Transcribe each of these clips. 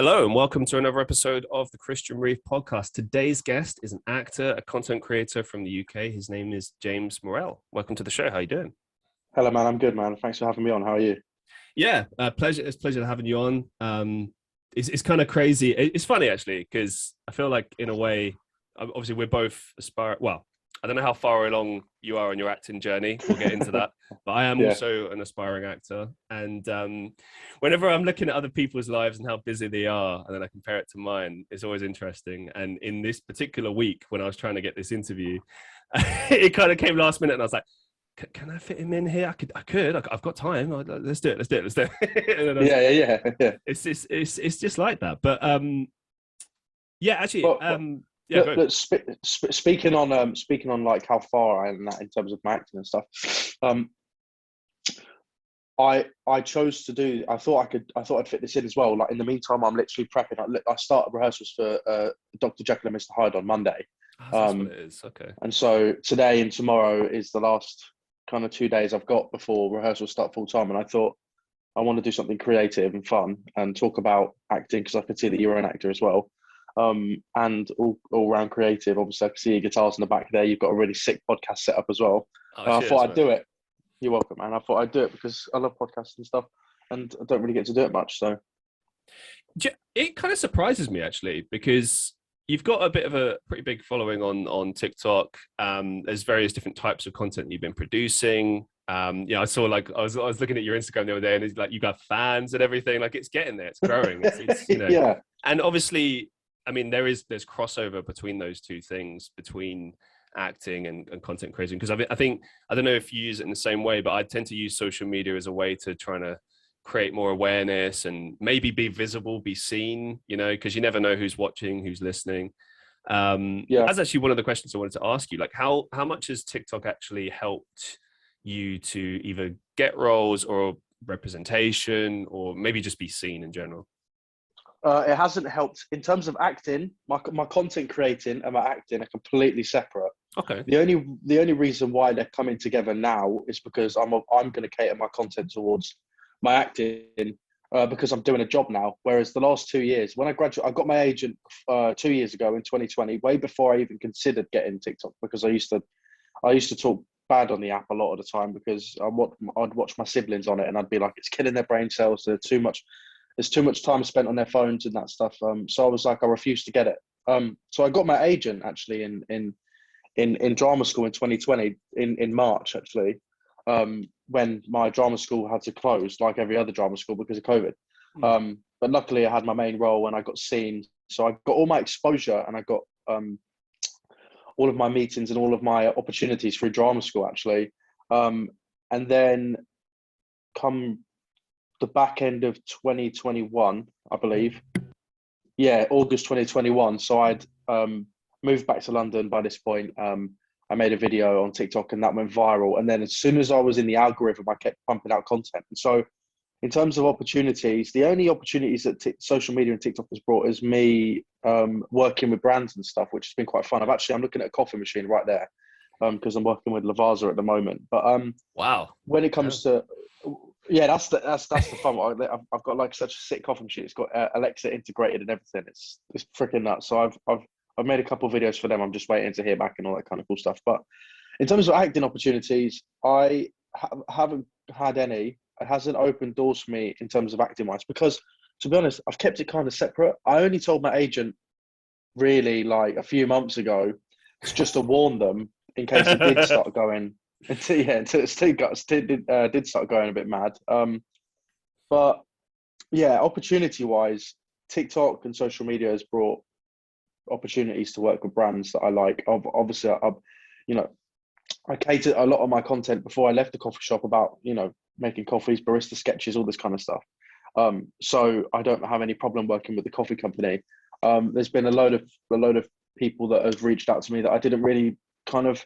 Hello and welcome to another episode of the Christian Reeve Podcast. Today's guest is an actor, a content creator from the UK. His name is James Morrell. Welcome to the show. How are you doing? Hello, man. I'm good, man. Thanks for having me on. How are you? Yeah, pleasure. It's a pleasure having you on. It's kind of crazy. It's funny actually because I feel like in a way, obviously we're both aspiring. Well, I don't know how far along you are on your acting journey. We'll get into that. But I am also an aspiring actor. And whenever I'm looking at other people's lives and how busy they are, and then I compare it to mine, it's always interesting. And in this particular week, when I was trying to get this interview, it kind of came last minute and I was like, can I fit him in here? I've got time. Let's do it. Yeah. It's just like that. But yeah, actually, speaking on like how far I am in terms of my acting and stuff. I chose to do. I thought I'd fit this in as well. Like in the meantime, I'm literally prepping. I started rehearsals for Dr. Jekyll and Mr. Hyde on Monday. That's what it is. Okay. And so today and tomorrow is the last kind of 2 days I've got before rehearsals start full time. And I thought I want to do something creative and fun and talk about acting because I could see that you're an actor as well. And all round creative. Obviously, I can see your guitars in the back there. You've got a really sick podcast set up as well. I thought I'd do it. You're welcome, man. I thought I'd do it because I love podcasts and stuff, and I don't really get to do it much. So it kind of surprises me actually because you've got a bit of a pretty big following on TikTok. There's various different types of content you've been producing. I saw like I was looking at your Instagram the other day, and it's like you got fans and everything. Like it's getting there. It's growing. It's yeah. And obviously, I mean, there's crossover between those two things, between acting and content creation. Because I think, I don't know if you use it in the same way, but I tend to use social media as a way to try to create more awareness and maybe be visible, be seen, because you never know who's watching, who's listening. That's actually one of the questions I wanted to ask you. Like how much has TikTok actually helped you to either get roles or representation or maybe just be seen in general? It hasn't helped in terms of acting. My content creating and my acting are completely separate. Okay. The only reason why they're coming together now is because I'm going to cater my content towards my acting because I'm doing a job now. Whereas the last 2 years, when I graduated, I got my agent 2 years ago in 2020, way before I even considered getting TikTok, because I used to talk bad on the app a lot of the time because I'd watch my siblings on it and I'd be like, it's killing their brain cells. There's too much time spent on their phones and that stuff. So I was like, I refused to get it. So I got my agent actually in drama school in 2020 in March actually, when my drama school had to close like every other drama school because of COVID. But luckily I had my main role and I got seen. So I got all my exposure and I got all of my meetings and all of my opportunities through drama school actually. And then come the back end of 2021, I believe. Yeah, August 2021. So I'd moved back to London by this point. I made a video on TikTok and that went viral. And then as soon as I was in the algorithm, I kept pumping out content. And so in terms of opportunities, the only opportunities that social media and TikTok has brought is me working with brands and stuff, which has been quite fun. I'm looking at a coffee machine right there because I'm working with Lavazza at the moment. But wow, when it comes to that's the fun one. I've got like such a sick coffee machine. It's got Alexa integrated and everything. It's freaking nuts. So I've made a couple of videos for them. I'm just waiting to hear back and all that kind of cool stuff. But in terms of acting opportunities, I haven't had any. It hasn't opened doors for me in terms of acting wise because, to be honest, I've kept it kind of separate. I only told my agent really like a few months ago, just to warn them in case it did start going. Until it did start going a bit mad. But yeah, opportunity wise, TikTok and social media has brought opportunities to work with brands that I like. Obviously, I catered a lot of my content before I left the coffee shop about making coffees, barista sketches, all this kind of stuff. So I don't have any problem working with the coffee company. There's been a load of people that have reached out to me that I didn't really kind of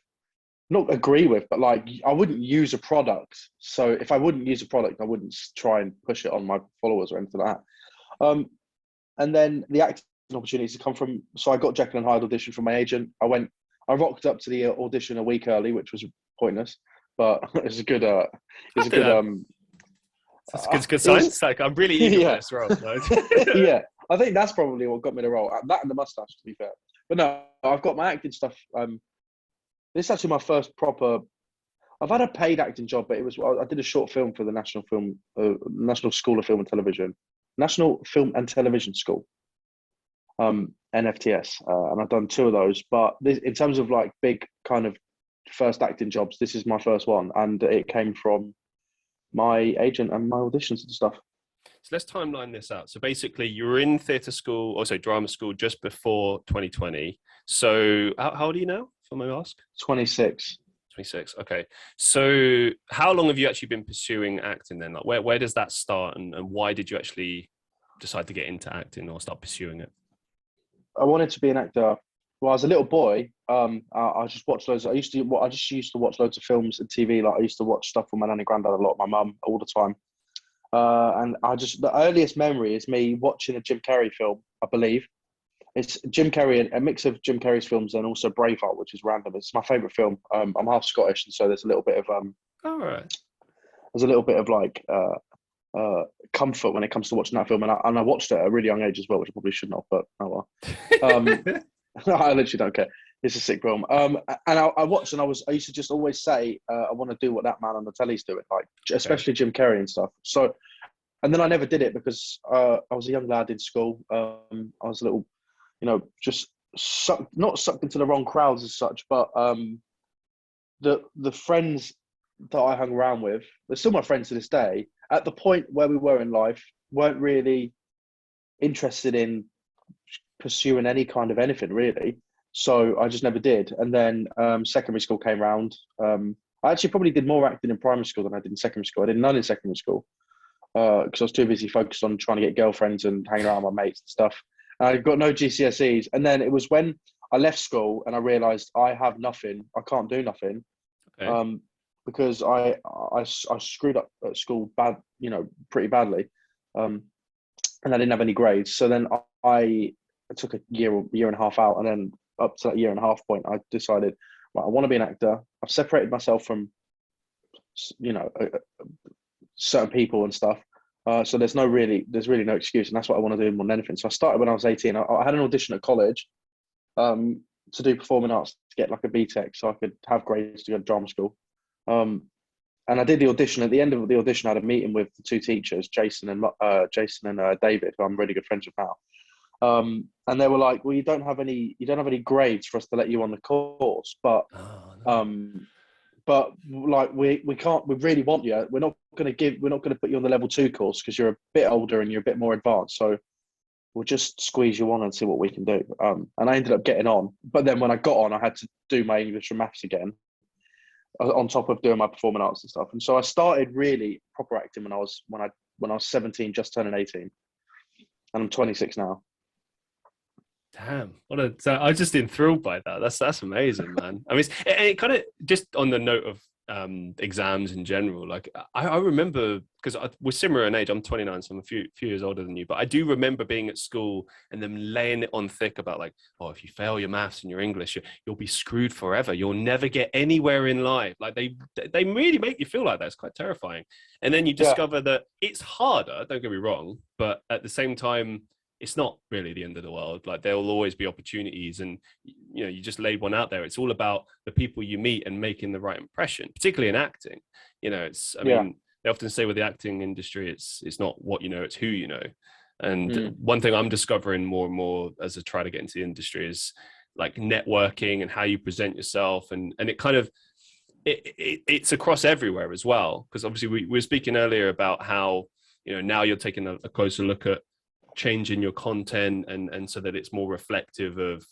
not agree with, but like I wouldn't use a product. So if I wouldn't use a product, I wouldn't try and push it on my followers or anything like that. And then the acting opportunities come from. So I got Jekyll and Hyde audition from my agent. I rocked up to the audition a week early, which was pointless, but it's a good. It's good signs. Like I'm really eager for this role. Yeah, I think that's probably what got me the role. That and the mustache, to be fair. But no, I've got my acting stuff. This is actually my first proper. I've had a paid acting job, but I did a short film for the National School of Film and Television, National Film and Television School, NFTS, and I've done 2 of those. But in terms of like big kind of first acting jobs, this is my first one, and it came from my agent and my auditions and stuff. So let's timeline this out. So basically, you were in theatre school, also drama school, just before 2020. So how old are you now, if I may ask? 26. 26. Okay. So how long have you actually been pursuing acting then? Like where does that start, and why did you actually decide to get into acting or start pursuing it? I wanted to be an actor. Well, as a little boy, I just watched loads. I just used to watch loads of films and TV. Like I used to watch stuff with my nan and granddad a lot, my mum all the time. And the earliest memory is me watching a Jim Carrey film, I believe. It's Jim Carrey, a mix of Jim Carrey's films and also Braveheart, which is random. It's my favourite film. I'm half Scottish, and so there's a little bit of all right. There's a little bit of like comfort when it comes to watching that film, and I watched it at a really young age as well, which I probably shouldn't have, but oh well. I literally don't care. It's a sick film. And I watched, and I used to just always say, I want to do what that man on the telly's doing, like especially Jim Carrey and stuff. So, and then I never did it because I was a young lad in school. I was a little, just not sucked into the wrong crowds as such, but the friends that I hung around with, they're still my friends to this day. At the point where we were in life, weren't really interested in pursuing any kind of anything really, so I just never did. And then secondary school came around. I actually probably did more acting in primary school than I did in secondary school. I did none in secondary school because I was too busy focused on trying to get girlfriends and hanging around with my mates and stuff. I got no GCSEs, and then it was when I left school and I realised I have nothing. I can't do nothing. Okay. Because I screwed up at school pretty badly, and I didn't have any grades. So then I took a year and a half out, and then up to that year and a half point, I decided, well, I want to be an actor. I've separated myself from, certain people and stuff. So there's really no excuse, and that's what I want to do more than anything. So I started when I was 18. I had an audition at college to do performing arts to get like a BTEC, so I could have grades to go to drama school. And I did the audition. At the end of the audition, I had a meeting with the 2 teachers, Jason and David, who I'm really good friends with now. And they were like, "Well, you don't have any grades for us to let you on the course, but but like we can't. We really want you. We're not going to put you on the level 2 course because you're a bit older and you're a bit more advanced. So we'll just squeeze you on and see what we can do." And I ended up getting on. But then when I got on, I had to do my English and maths again, on top of doing my performing arts and stuff. And so I started really proper acting when I was 17, just turning 18, and I'm 26 now. Damn, so I was just enthralled by that. That's amazing, man. I mean, it kind of just on the note of exams in general. Like I remember, because we're similar in age. I'm 29, so I'm a few years older than you. But I do remember being at school and them laying it on thick about like, oh, if you fail your maths and your English, you'll be screwed forever. You'll never get anywhere in life. Like they really make you feel like that. It's quite terrifying. And then you discover that it's harder. Don't get me wrong, but at the same time, it's not really the end of the world. Like there will always be opportunities, and you just laid one out there. It's all about the people you meet and making the right impression, particularly in acting. I mean, they often say with the acting industry, it's not what you know, it's who you know. And one thing I'm discovering more and more as I try to get into the industry is like networking and how you present yourself, and it kind of it's across everywhere as well. Because obviously we were speaking earlier about how now you're taking a closer look at changing your content and so that it's more reflective of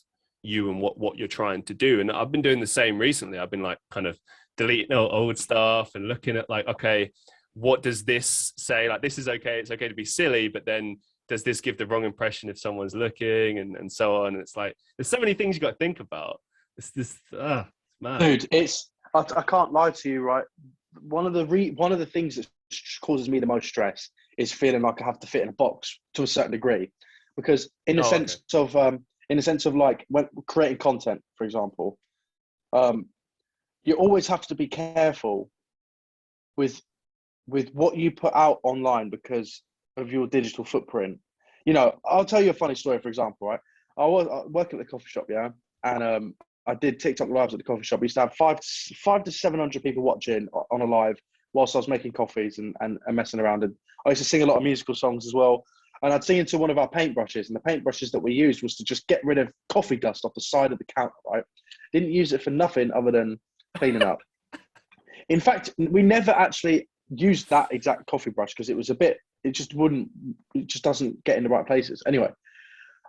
you and what you're trying to do. And I've been doing the same recently. I've been like kind of deleting old stuff and looking at like, okay, what does this say? Like, this is okay. It's okay to be silly, but then does this give the wrong impression if someone's looking and so on? And it's like, there's so many things you got to think about. It's mad. Dude, I can't lie to you, right? One of the things that causes me the most stress is feeling like I have to fit in a box to a certain degree, because in the sense of like when creating content, for example, you always have to be careful with what you put out online because of your digital footprint. You know, I'll tell you a funny story. For example, right? I was working at the coffee shop, yeah, and I did TikTok lives at the coffee shop. We used to have five to 700 people watching on a live whilst I was making coffees and messing around. And I used to sing a lot of musical songs as well. And I'd sing into one of our paintbrushes, and the paintbrushes that we used was to just get rid of coffee dust off the side of the counter, right? Didn't use it for nothing other than cleaning up. In fact, we never actually used that exact coffee brush because it was it just doesn't get in the right places. Anyway,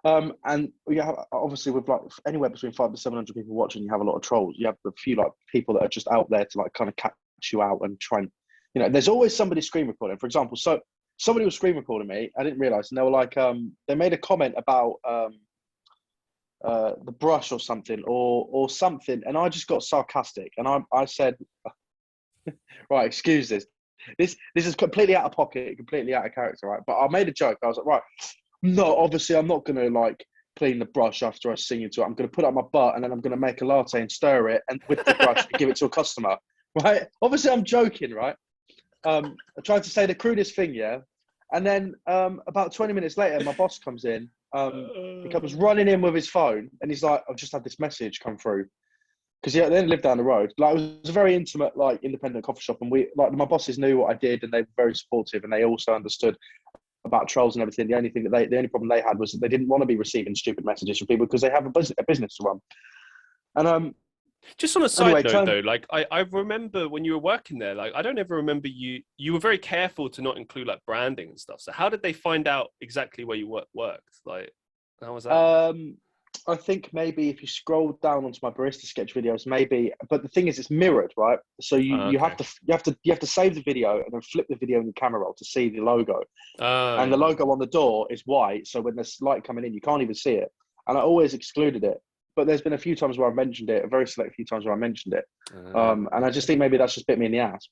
and you have, obviously, with like anywhere between 500 to 700 people watching, you have a lot of trolls. You have a few like people that are just out there to like kind of catch you out and try and, you know, there's always somebody screen recording. For example, so somebody was screen recording me. I didn't realize, and they were like, they made a comment about the brush or something or something, and I just got sarcastic, and I said, right, excuse this. This is completely out of pocket, completely out of character, right? But I made a joke. I was like, right, no, obviously I'm not gonna like clean the brush after I sing into it. I'm gonna put it on my butt and then I'm gonna make a latte and stir it and with the brush and give it to a customer, right? Obviously I'm joking, right? I tried to say the crudest thing, yeah. And then about 20 minutes later, my boss comes in. He comes running in with his phone, and he's like, "I've just had this message come through," because they didn't live down the road. Like, it was a very intimate, like, independent coffee shop, and my bosses knew what I did, and they were very supportive, and they also understood about trolls and everything. The only problem they had was that they didn't want to be receiving stupid messages from people because they have a business to run. And just on a side note, though, like I remember when you were working there, like I don't ever remember you were very careful to not include like branding and stuff. So how did they find out exactly where you worked? Like, how was that? I think maybe if you scroll down onto my barista sketch videos, maybe. But the thing is, it's mirrored, right? So you have to save the video and then flip the video in the camera roll to see the logo. And the logo on the door is white, so when there's light coming in, you can't even see it. And I always excluded it. But there's been a few times where I've mentioned it, a very select few times where I mentioned it. And I just think maybe that's just bit me in the ass.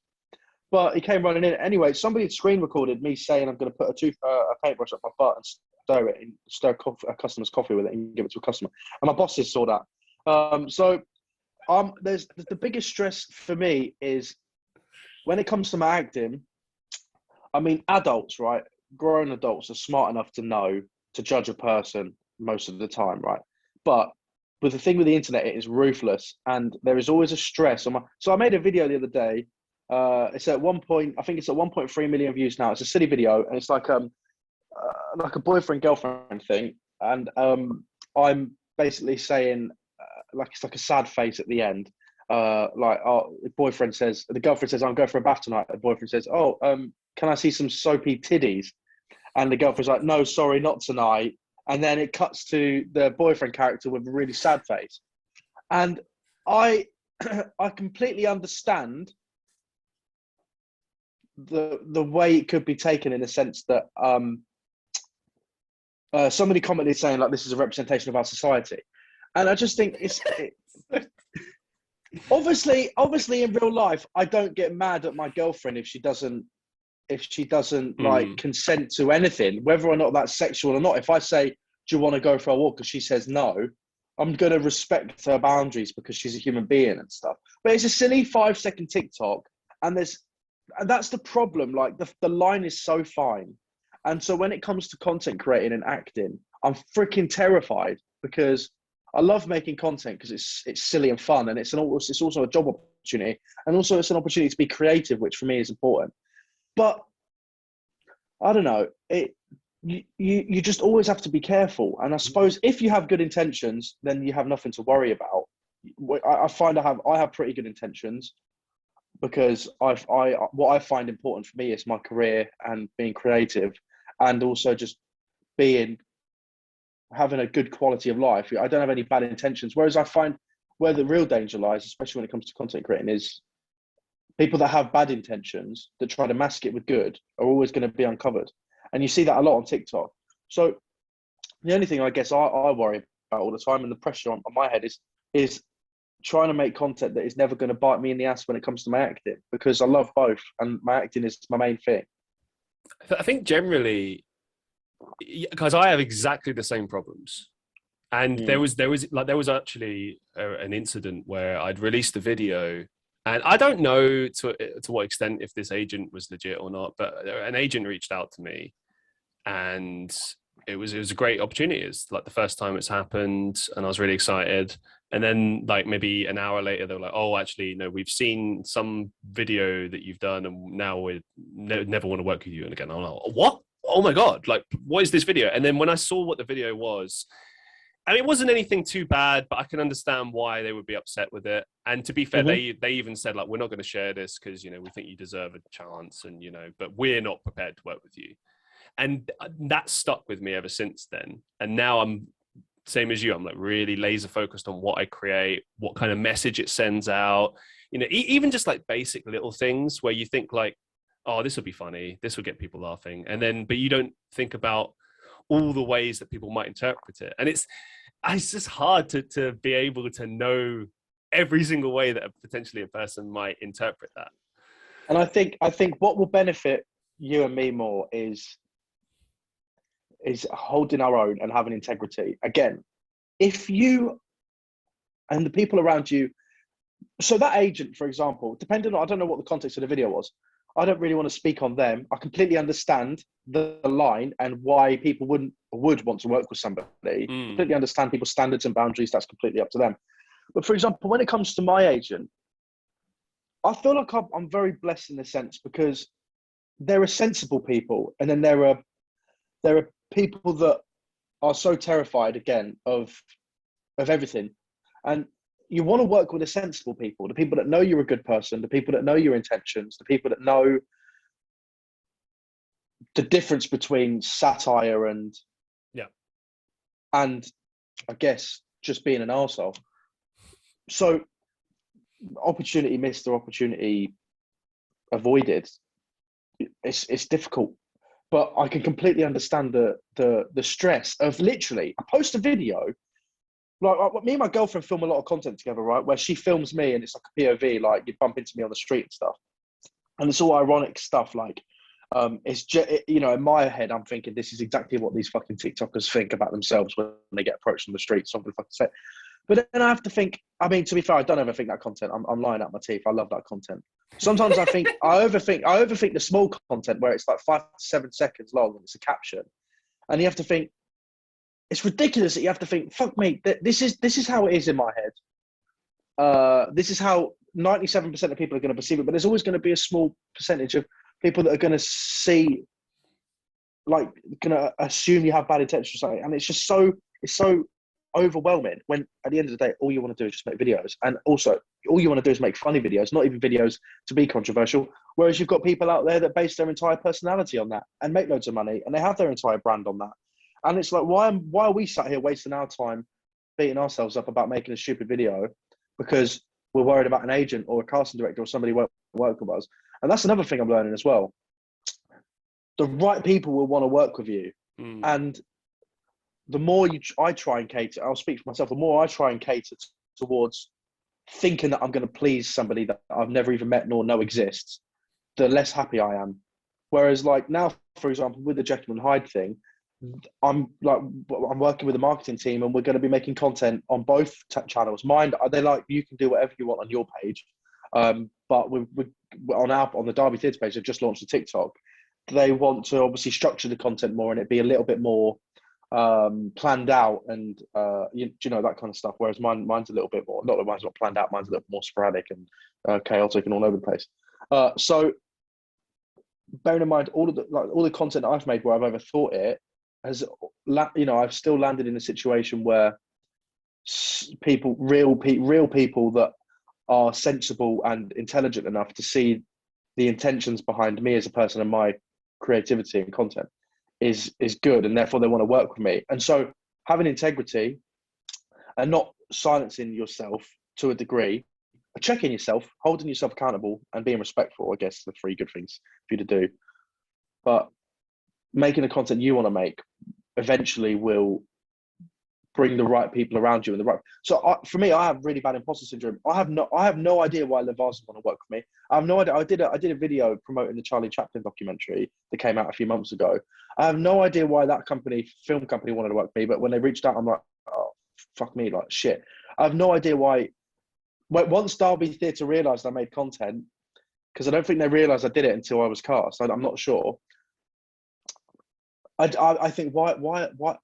But he came running in. Anyway, somebody had screen recorded me saying I'm going to put a paintbrush up my butt and stir a customer's coffee with it and give it to a customer. And my bosses saw that. There's the biggest stress for me is when it comes to my acting. I mean, adults, right? Grown adults are smart enough to know to judge a person most of the time, right? But the thing with the internet, it is ruthless, and there is always a stress on my. So I made a video the other day. It's at 1.3 million views now. It's a silly video, and it's like a boyfriend girlfriend thing, and I'm basically saying it's like a sad face at the end. The girlfriend says, "I'm going for a bath tonight." The boyfriend says, "Oh, can I see some soapy tiddies?" And the girlfriend's like, "No, sorry, not tonight." And then it cuts to the boyfriend character with a really sad face. And I completely understand the way it could be taken, in the sense that somebody commented saying like this is a representation of our society. And I just think obviously in real life, I don't get mad at my girlfriend if she doesn't like consent to anything, whether or not that's sexual or not. If I say, do you want to go for a walk, and she says no, I'm going to respect her boundaries because she's a human being and stuff. But it's a silly 5-second TikTok, and that's the problem. Like the line is so fine. And so when it comes to content creating and acting, I'm freaking terrified, because I love making content because it's silly and fun, and it's also a job opportunity, and also it's an opportunity to be creative, which for me is important. But I don't know, you just always have to be careful. And I suppose if you have good intentions, then you have nothing to worry about. I find I have pretty good intentions, because what I find important for me is my career and being creative, and also just having a good quality of life. I don't have any bad intentions. Whereas I find where the real danger lies, especially when it comes to content creating, is people that have bad intentions that try to mask it with good are always going to be uncovered. And you see that a lot on TikTok. So the only thing I guess I worry about all the time, and the pressure on my head, is trying to make content that is never going to bite me in the ass when it comes to my acting, because I love both, and my acting is my main thing. I think generally, because I have exactly the same problems. And there was actually an incident where I'd released a video, and I don't know to what extent if this agent was legit or not, but an agent reached out to me, and it was a great opportunity. It's like the first time it's happened, and I was really excited. And then like maybe an hour later, they were like, "Oh, actually, no, we've seen some video that you've done, and now we never want to work with you." And again, I'm like, "What? Oh my god! Like, what is this video?" And then when I saw what the video was, I mean, it wasn't anything too bad, but I can understand why they would be upset with it. And to be fair, they even said like, "We're not going to share this because we think you deserve a chance, and but we're not prepared to work with you." And that stuck with me ever since then. And now I'm same as you. I'm like really laser focused on what I create, what kind of message it sends out. Even just like basic little things where you think like, "Oh, this will be funny. This will get people laughing," but you don't think about all the ways that people might interpret it. And it's just hard to be able to know every single way that potentially a person might interpret that. And I think what will benefit you and me more is holding our own and having integrity. Again, if you and the people around you, so that agent, for example, depending on, I don't know what the context of the video was. I don't really want to speak on them. I completely understand the line and why people would want to work with somebody. Completely understand people's standards and boundaries. That's completely up to them. But for example, when it comes to my agent, I feel like I'm very blessed in a sense because there are sensible people, and then there are people that are so terrified again of everything. And you want to work with the sensible people, the people that know you're a good person, the people that know your intentions, the people that know the difference between satire and I guess just being an arsehole. So opportunity missed or opportunity avoided, it's difficult. But I can completely understand the stress of literally, I post a video. Like me and my girlfriend film a lot of content together, right? Where she films me and it's like a POV, like you bump into me on the street and stuff. And it's all ironic stuff. Like, it's just, in my head, I'm thinking this is exactly what these fucking TikTokers think about themselves when they get approached on the street. So I'm going to fucking say it. But then I have to think, I mean, to be fair, I don't ever think that content. I'm lying out my teeth. I love that content. Sometimes I think, I overthink the small content where it's like 5 to 7 seconds long and it's a caption. And you have to think, it's ridiculous that you have to think, fuck me, this is how it is in my head. This is how 97% of people are going to perceive it, but there's always going to be a small percentage of people that are going to see, like, going to assume you have bad intentions or something. And it's just so overwhelming when at the end of the day, all you want to do is just make videos. And also, all you want to do is make funny videos, not even videos to be controversial. Whereas you've got people out there that base their entire personality on that and make loads of money and they have their entire brand on that. And it's like, why are we sat here wasting our time beating ourselves up about making a stupid video because we're worried about an agent or a casting director or somebody won't work with us? And that's another thing I'm learning as well. The right people will want to work with you. And the more I try and cater, I'll speak for myself, the more I try and cater towards thinking that I'm going to please somebody that I've never even met nor know exists, the less happy I am. Whereas like now, for example, with the Jekyll and Hyde thing, I'm working with the marketing team and we're going to be making content on both channels. Mine, they're like, you can do whatever you want on your page. But we're on the Derby Theatre page, they've just launched a TikTok. They want to obviously structure the content more and it be a little bit more planned out and that kind of stuff. Whereas mine's a little bit more, not that mine's not planned out, mine's a little more sporadic and chaotic and all over the place. So bearing in mind all the content that I've made where I've overthought it, I've still landed in a situation where real people that are sensible and intelligent enough to see the intentions behind me as a person and my creativity and content is good, and therefore they want to work with me. And so having integrity and not silencing yourself to a degree, checking yourself, holding yourself accountable, and being respectful, I guess, are the 3 good things for you to do. But making the content you want to make eventually will bring the right people around you and the right. So for me, I have really bad imposter syndrome. I have no idea why Levars want to work with me. I have no idea. I did a video promoting the Charlie Chaplin documentary that came out a few months ago. I have no idea why that film company wanted to work with me. But when they reached out, I'm like, oh, fuck me, like shit. I have no idea why. Once Derby Theatre realised I made content, because I don't think they realised I did it until I was cast. I'm not sure. I think why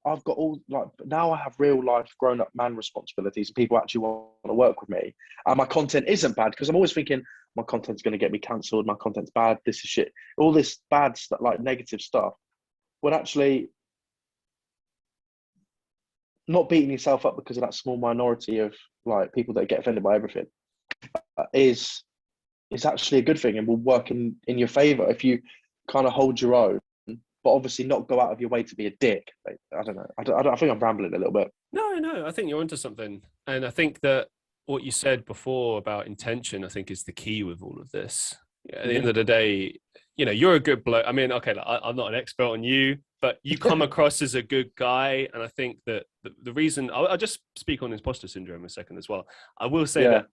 I've got all like now I have real life grown up man responsibilities and people actually want to work with me and my content isn't bad because I'm always thinking my content's going to get me cancelled, my content's bad, this is shit, all this bad stuff, like negative stuff, when actually not beating yourself up because of that small minority of like people that get offended by everything is actually a good thing and will work in your favor if you kind of hold your own, but obviously not go out of your way to be a dick. I don't know. I think I'm rambling a little bit. No, I think you're onto something. And I think that what you said before about intention, I think is the key with all of this. At the end of the day, you know, you're a good bloke. I mean, okay, I'm not an expert on you, but you come across as a good guy. And I think that the reason, I'll just speak on imposter syndrome a second as well. I will say that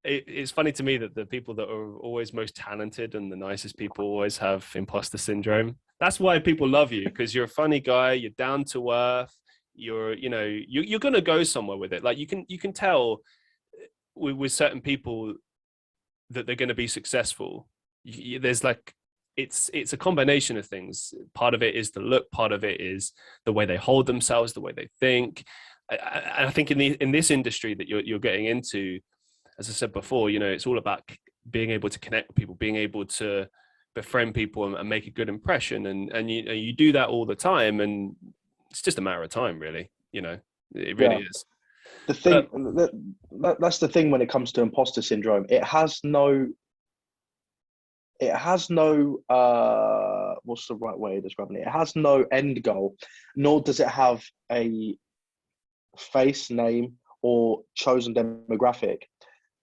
it's funny to me that the people that are always most talented and the nicest people always have imposter syndrome. That's why people love you, because you're a funny guy, you're down to earth, you're going to go somewhere with it. Like you can tell with certain people that they're going to be successful. There's like, it's a combination of things. Part of it is the look, part of it is the way they hold themselves, the way they think. I think in this industry that you're getting into, as I said before, you know, it's all about being able to connect with people, being able to befriend people and make a good impression. And you do that all the time. And it's just a matter of time, really. You know, it really is. The thing that's the thing when it comes to imposter syndrome. It has no what's the right way of describing it? It has no end goal, nor does it have a face, name, or chosen demographic.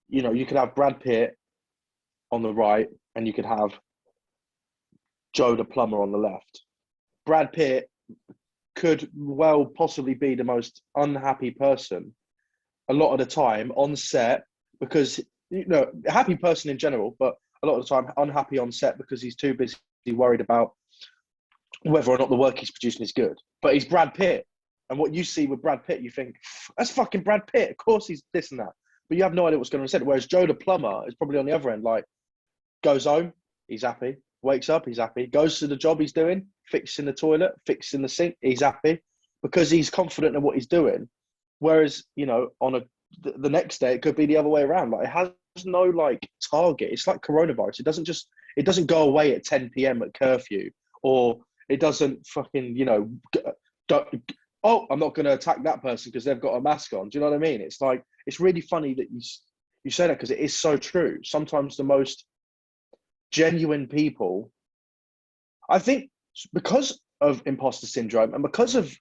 You know, you could have Brad Pitt on the right and you could have Joe the plumber on the left. Brad Pitt could well possibly be the most unhappy person a lot of the time on set because, you know, a happy person in general, but a lot of the time unhappy on set because he's too busy worried about whether or not the work he's producing is good. But he's Brad Pitt. And what you see with Brad Pitt, you think, that's fucking Brad Pitt. Of course he's this and that. But you have no idea what's going on said. Whereas Joe the plumber is probably on the other end, like goes home, he's happy, wakes up, he's happy, goes to the job he's doing, fixing the toilet, fixing the sink, he's happy because he's confident in what he's doing. Whereas, you know, on the next day, it could be the other way around. Like it has no like target. It's like coronavirus. It doesn't go away at 10 p.m. at curfew, or it doesn't fucking, you know, I'm not going to attack that person because they've got a mask on. Do you know what I mean? It's like, it's really funny that you say that because it is so true. Sometimes the most genuine people, I think, because of imposter syndrome and because of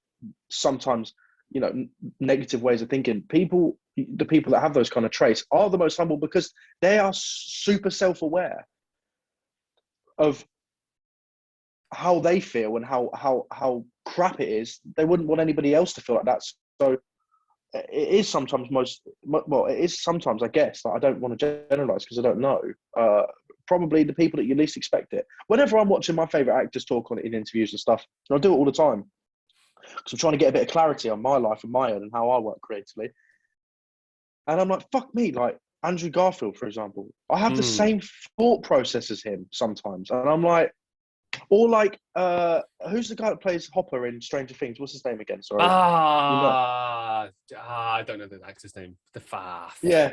sometimes, you know, negative ways of thinking, the people that have those kind of traits are the most humble because they are super self-aware of how they feel and how crap it is. They wouldn't want anybody else to feel like that. So it is sometimes it is sometimes, I guess, like I don't want to generalize because I don't know, probably the people that you least expect it. Whenever I'm watching my favorite actors talk in interviews and stuff, and I do it all the time because I'm trying to get a bit of clarity on my life and my own and how I work creatively. And I'm like, fuck me, like Andrew Garfield, for example. I have the same thought process as him sometimes. And I'm like, or like, who's the guy that plays Hopper in Stranger Things? What's his name again? Sorry. I don't know the actor's name. The Fath. Yeah.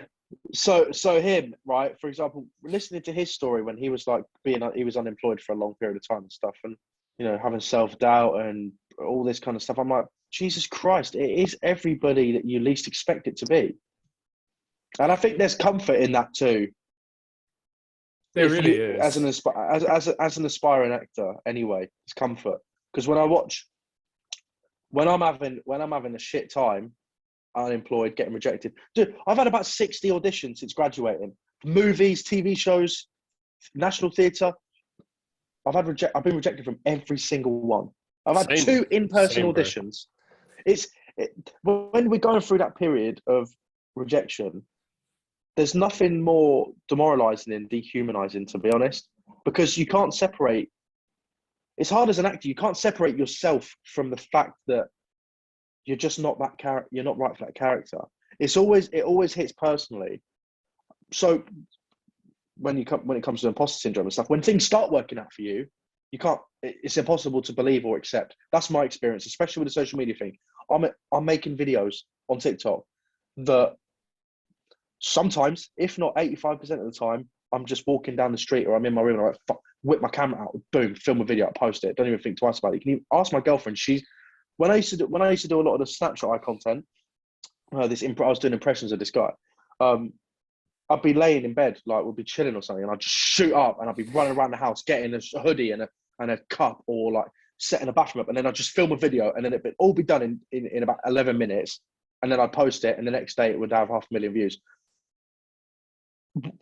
So him, right? For example, listening to his story when he was like he was unemployed for a long period of time and stuff, and you know, having self-doubt and all this kind of stuff. I'm like, Jesus Christ, it is everybody that you least expect it to be. And I think there's comfort in that too. There really is. As an aspiring actor, anyway, it's comfort. Because when I'm having a shit time, unemployed, getting rejected. Dude, I've had about 60 auditions since graduating. Movies, TV shows, national theatre. I've been rejected from every single one. I've had 2 in-person auditions. When we're going through that period of rejection, there's nothing more demoralizing and dehumanizing, to be honest, because you can't separate. It's hard as an actor. You can't separate yourself from the fact that you're just not that character. You're not right for that character. It always hits personally. So when it comes to imposter syndrome and stuff, when things start working out for you, you can't it's impossible to believe or accept. That's my experience, especially with the social media thing. I'm making videos on TikTok that sometimes, if not 85% of the time, I'm just walking down the street or I'm in my room and I'm like, whip my camera out, boom, film a video, post it. Don't even think twice about it. You can even ask my girlfriend. When I used to do a lot of the Snapchat eye content, I was doing impressions of this guy. I'd be laying in bed, like we'll be chilling or something, and I'd just shoot up and I'd be running around the house, getting a hoodie and a cup, or like setting a bathroom up, and then I'd just film a video, and then it'd all be done in about 11 minutes, and then I'd post it, and the next day it would have 500,000 views.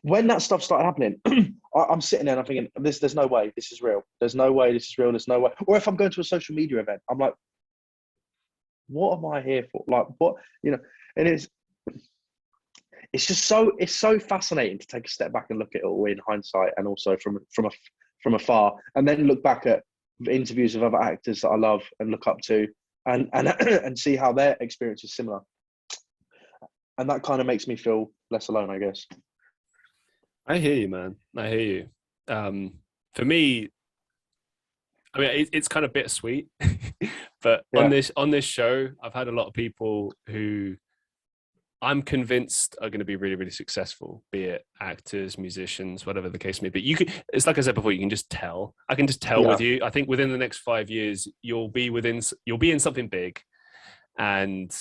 When that stuff started happening, I'm sitting there and I'm thinking, there's no way this is real. There's no way this is real. There's no way. Or if I'm going to a social media event, I'm like, what am I here for? Like, what, you know? And it's just so fascinating to take a step back and look at it all in hindsight, and also from afar, and then look back at interviews of other actors that I love and look up to, and see how their experience is similar. And that kind of makes me feel less alone, I guess. I hear you, man. I hear you. For me, I mean, it's kind of bittersweet, but on this show, I've had a lot of people who I'm convinced are going to be really, really successful, be it actors, musicians, whatever the case may be. It's like I said before, you can just tell. I can just tell with you. I think within the next 5 years, you'll be in something big, and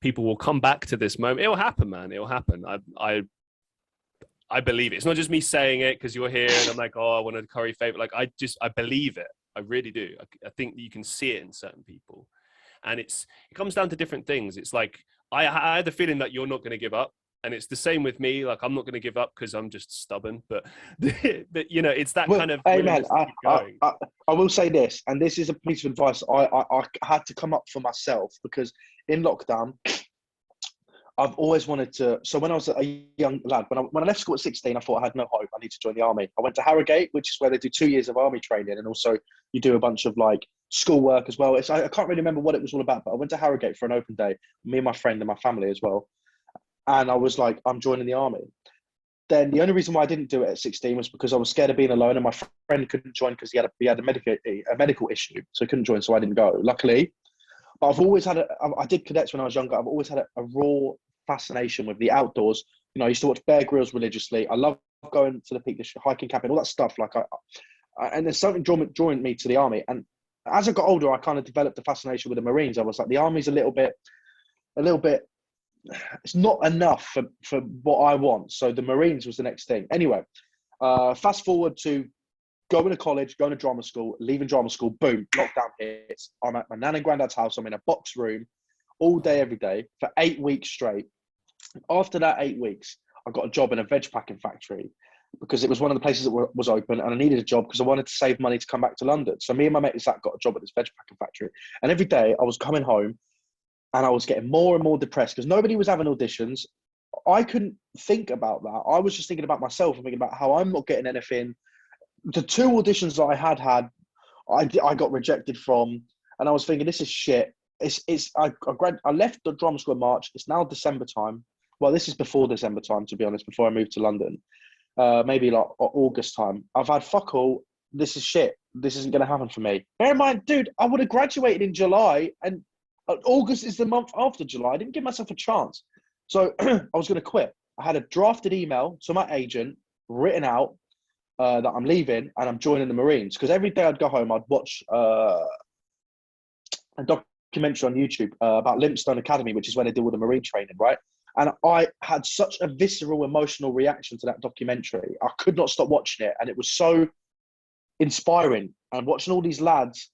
people will come back to this moment. It'll happen, man. It'll happen. I believe it. It's not just me saying it because you're here and I'm like, oh, I want to curry favor. Like, I believe it. I really do. I think you can see it in certain people, and it comes down to different things. It's like, I had the feeling that you're not going to give up, and it's the same with me. Like, I'm not going to give up because I'm just stubborn, but you know, it's that kind of. Hey man, I will say this, and this is a piece of advice I had to come up for myself, because in lockdown, I've always wanted to. So when I was a young lad, when I left school at 16, I thought I had no hope. I need to join the army. I went to Harrogate, which is where they do 2 years of army training, and also you do a bunch of like schoolwork as well. I can't really remember what it was all about, but I went to Harrogate for an open day, me and my friend and my family as well. And I was like, I'm joining the army. Then the only reason why I didn't do it at 16 was because I was scared of being alone, and my friend couldn't join because he had a medical issue, so he couldn't join. So I didn't go, luckily. But I've always had I did cadets when I was younger. I've always had a raw fascination with the outdoors. You know, I used to watch Bear Grylls religiously. I love going to the Peak District, hiking, camping, all that stuff. Like, and there's something drawing me to the army. And as I got older, I kind of developed a fascination with the Marines. I was like, the army's a little bit. It's not enough for what I want. So the Marines was the next thing. Anyway, fast forward to going to college, going to drama school, leaving drama school, boom, lockdown hits. I'm at my nan and granddad's house. I'm in a box room all day, every day for 8 weeks straight. After that 8 weeks, I got a job in a veg packing factory because it was one of the places that was open, and I needed a job because I wanted to save money to come back to London. So me and my mate Zach got a job at this veg packing factory. And every day I was coming home and I was getting more and more depressed because nobody was having auditions. I couldn't think about that. I was just thinking about myself and thinking about how I'm not getting anything. The 2 auditions that I had, I got rejected from, and I was thinking, this is shit. I left the drama school in March. It's now December time. Well, this is before December time, to be honest, before I moved to London. Maybe like August time. I've had fuck all. This is shit. This isn't going to happen for me. Bear in mind, dude, I would have graduated in July, and August is the month after July. I didn't give myself a chance. So I was going to quit. I had a drafted email to my agent, written out, that I'm leaving and I'm joining the Marines. Because every day I'd go home, I'd watch a documentary on YouTube about Limpstone Academy, which is where they do all the Marine training, right? And I had such a visceral, emotional reaction to that documentary. I could not stop watching it. And it was so inspiring. And watching all these lads,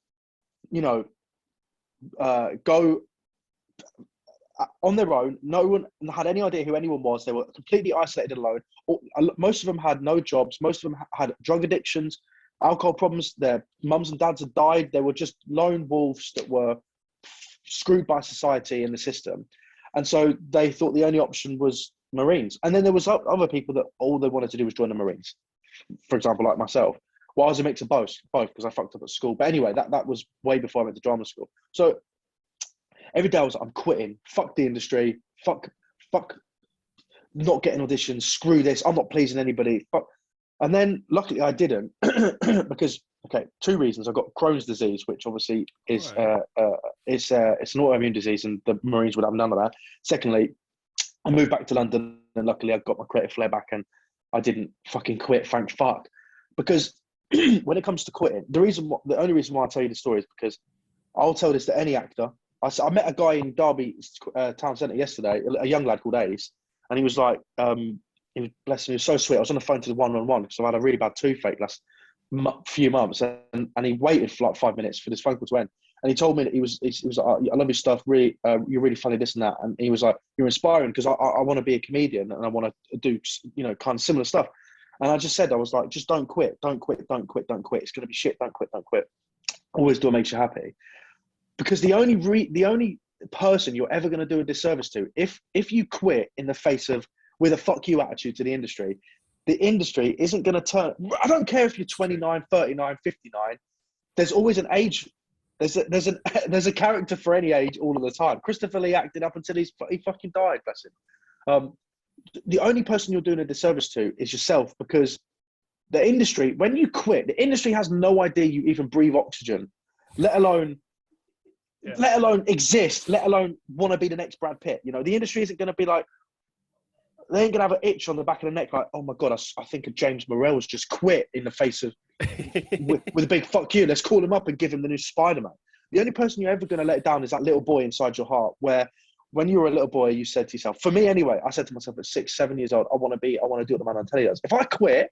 you know, go on their own. No one had any idea who anyone was. They were completely isolated and alone. Most of them had no jobs. Most of them had drug addictions, alcohol problems. Their mums and dads had died. They were just lone wolves that were screwed by society and the system. And so they thought the only option was Marines. And then there was other people that all they wanted to do was join the Marines. For example, like myself. Well, I was a mix of both because I fucked up at school. But anyway, that was way before I went to drama school. So every day I was like, I'm quitting. Fuck the industry. Fuck not getting auditions. Screw this. I'm not pleasing anybody. Fuck. And then luckily I didn't because Okay, two reasons. I've got Crohn's disease, which obviously is Right. it's an autoimmune disease, and the Marines would have none of that. Secondly, I moved back to London, and luckily I got my creative flair back, and I didn't fucking quit. Thank fuck. Because when it comes to quitting, the only reason why I tell you the story is because I'll tell this to any actor. I met a guy in Derby town centre yesterday, a young lad called Ace, and he was like, he was, bless him, he was so sweet. I was on the phone to the 111 because I had a really bad toothache last few months, and he waited for like 5 minutes for this phone call to end. And he told me that he was like, oh, I love your stuff, really, you're really funny, this and that. And he was like, you're inspiring because I want to be a comedian and I want to do, kind of similar stuff. And I just said, I was like, just don't quit, don't quit, don't quit, don't quit. It's going to be shit. Don't quit, don't quit. Always do what makes you happy. Because the only person you're ever going to do a disservice to, if you quit in the face of with a fuck you attitude to the industry isn't going to turn. I don't care if you're 29, 39, 59. There's always an age. There's a character for any age all of the time. Christopher Lee acted up until he fucking died, bless him. The only person you're doing a disservice to is yourself, because the industry, when you quit, the industry has no idea you even breathe oxygen, let alone exist, let alone want to be the next Brad Pitt. The industry isn't going to be like, they ain't going to have an itch on the back of the neck like, oh my God, I think of James Morrell has just quit in the face of, with a big fuck you, let's call him up and give him the new Spider-Man. The only person you're ever going to let down is that little boy inside your heart, where when you were a little boy, you said to yourself, for me anyway, I said to myself at 6, 7 years old, I want to do what the man on telly does. If I quit,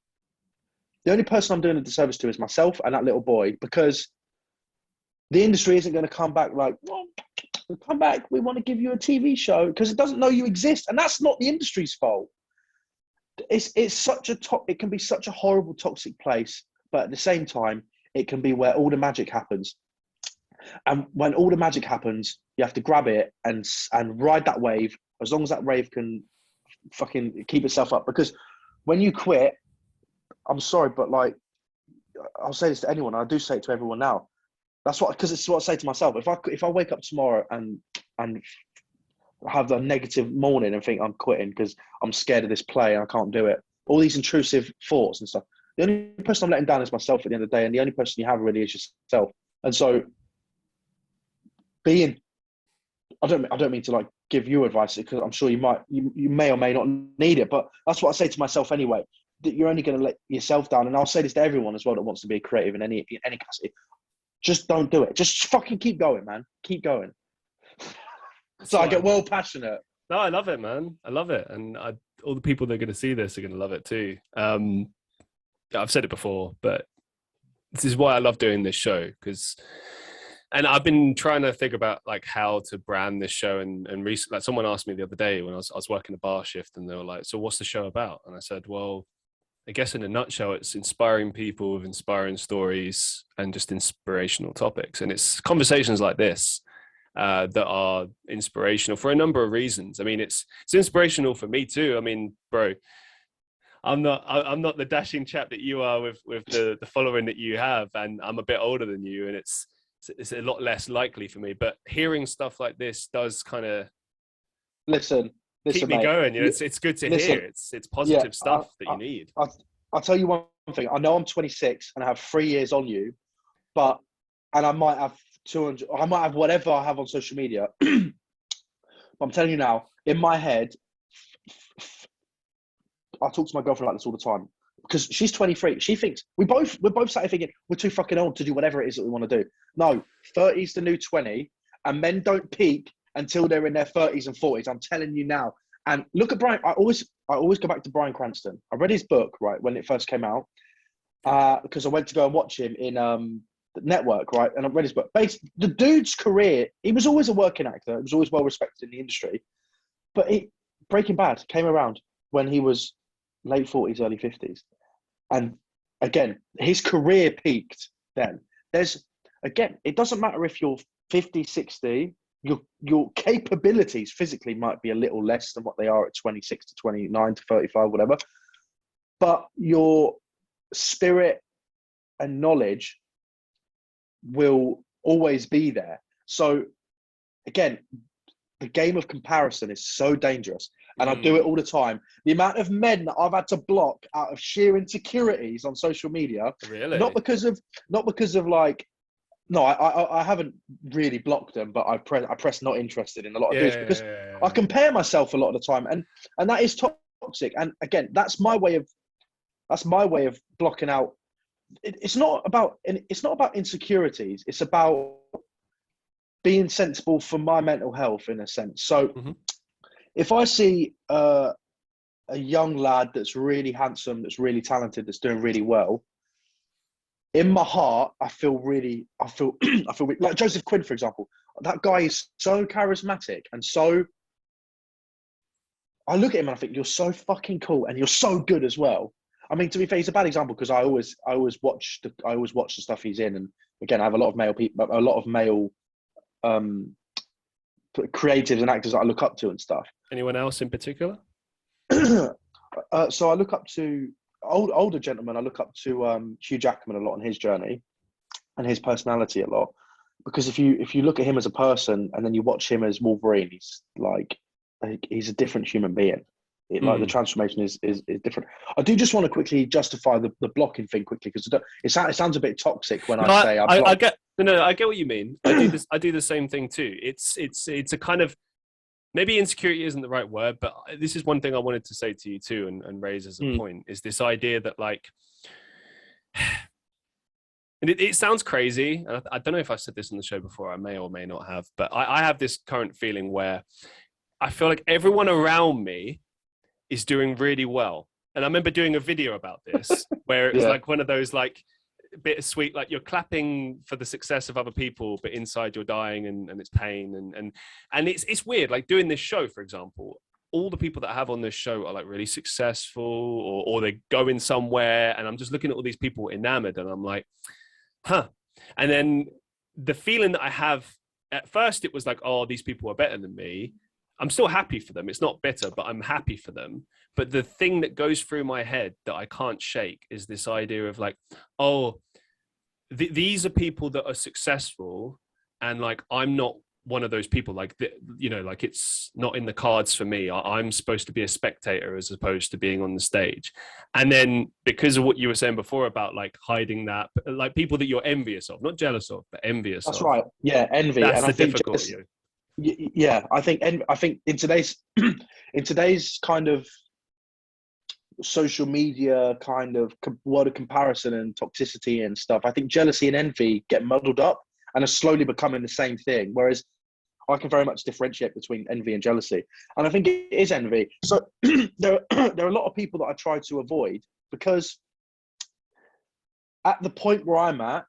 the only person I'm doing a disservice to is myself and that little boy, because the industry isn't going to come back like, well, come back, we want to give you a TV show, because it doesn't know you exist. And that's not the industry's fault. It's such it can be such a horrible, toxic place, but at the same time, it can be where all the magic happens. And when all the magic happens, you have to grab it and ride that wave, as long as that wave can fucking keep itself up. Because when you quit, I'm sorry, but like, I'll say this to anyone, and I do say it to everyone now. Because it's what I say to myself. If I wake up tomorrow and have a negative morning and think I'm quitting because I'm scared of this play and I can't do it, all these intrusive thoughts and stuff, the only person I'm letting down is myself at the end of the day, and the only person you have really is yourself. And so, I don't mean to like give you advice, because I'm sure you may or may not need it, but that's what I say to myself anyway. That you're only going to let yourself down, and I'll say this to everyone as well that wants to be a creative in any capacity. Just don't do it. Just fucking keep going, man. Keep going. So I get well passionate. No, I love it, man. I love it. And all the people that are going to see this are going to love it too. I've said it before, but this is why I love doing this show. And I've been trying to think about like how to brand this show. And recently, like someone asked me the other day when I was working a bar shift, and they were like, so what's the show about? And I said, well, I guess in a nutshell, it's inspiring people with inspiring stories and just inspirational topics. And it's conversations like this that are inspirational for a number of reasons. I mean, it's inspirational for me too. I mean, bro, I'm not the dashing chap that you are with the following that you have, and I'm a bit older than you, and it's a lot less likely for me. But hearing stuff like this does kind of keep me going. It's good to hear. It's positive stuff that you need. I'll tell you one thing. I know I'm 26 and I have 3 years on you, and I might have 200. I might have whatever I have on social media. I'm telling you now, in my head, I talk to my girlfriend like this all the time, because she's 23. She thinks we're both sat here thinking we're too fucking old to do whatever it is that we want to do. No, 30 is the new 20, and men don't peak until they're in their 30s and 40s. I'm telling you now. And look at Brian. I always go back to Bryan Cranston. I read his book right when it first came out, because I went to go and watch him in the Network, right? And I read his book. The dude's career, he was always a working actor. He was always well respected in the industry. But Breaking Bad came around when he was late 40s, early 50s. And again, his career peaked then. It doesn't matter if you're 50, 60, your capabilities physically might be a little less than what they are at 26 to 29 to 35, whatever. But your spirit and knowledge will always be there. So again, the game of comparison is so dangerous. and I do it all the time. The amount of men that I've had to block out of sheer insecurities on social media, Really? not because of like, no, I haven't really blocked them, but I press not interested in a lot of dudes because I compare myself a lot of the time, and that is toxic. And again, that's my way of blocking out. It's not about insecurities. It's about being sensible for my mental health in a sense. So if I see a young lad that's really handsome, that's really talented, that's doing really well, in my heart, I feel like Joseph Quinn, for example. That guy is so charismatic and so. I look at him and I think, you're so fucking cool and you're so good as well. I mean, to be fair, he's a bad example because I always watch the stuff he's in, and again, I have a lot of male creatives and actors that I look up to and stuff. Anyone else in particular? So I look up to older gentlemen. I look up to Hugh Jackman a lot on his journey and his personality a lot, because if you look at him as a person and then you watch him as Wolverine, he's a different human being. Like the transformation is different. I do just want to quickly justify the blocking thing quickly, because it sounds a bit toxic when I say I get what you mean. I do the same thing too. It's a kind of, maybe insecurity isn't the right word, but this is one thing I wanted to say to you too, and raise as a point, is this idea that like, and it sounds crazy, and I don't know if I've said this on the show before, I may or may not have, but I have this current feeling where I feel like everyone around me is doing really well. And I remember doing a video about this where it was like one of those like bittersweet, like you're clapping for the success of other people, but inside you're dying and it's pain. And it's weird, like doing this show, for example, all the people that I have on this show are like really successful or they're going somewhere. And I'm just looking at all these people enamored and I'm like, huh. And then the feeling that I have at first, it was like, oh, these people are better than me. I'm still happy for them. It's not bitter, but I'm happy for them. But the thing that goes through my head that I can't shake is this idea of like, oh, these are people that are successful, and like I'm not one of those people. Like, like it's not in the cards for me. I'm supposed to be a spectator as opposed to being on the stage. And then because of what you were saying before about like hiding that, like people that you're envious of, not jealous of, but envious of. That's right. Yeah, envy. That's and the difficulty. Yeah, I think in today's kind of social media kind of world of comparison and toxicity and stuff, I think jealousy and envy get muddled up and are slowly becoming the same thing. Whereas I can very much differentiate between envy and jealousy, and I think it is envy. So there are a lot of people that I try to avoid because at the point where I'm at,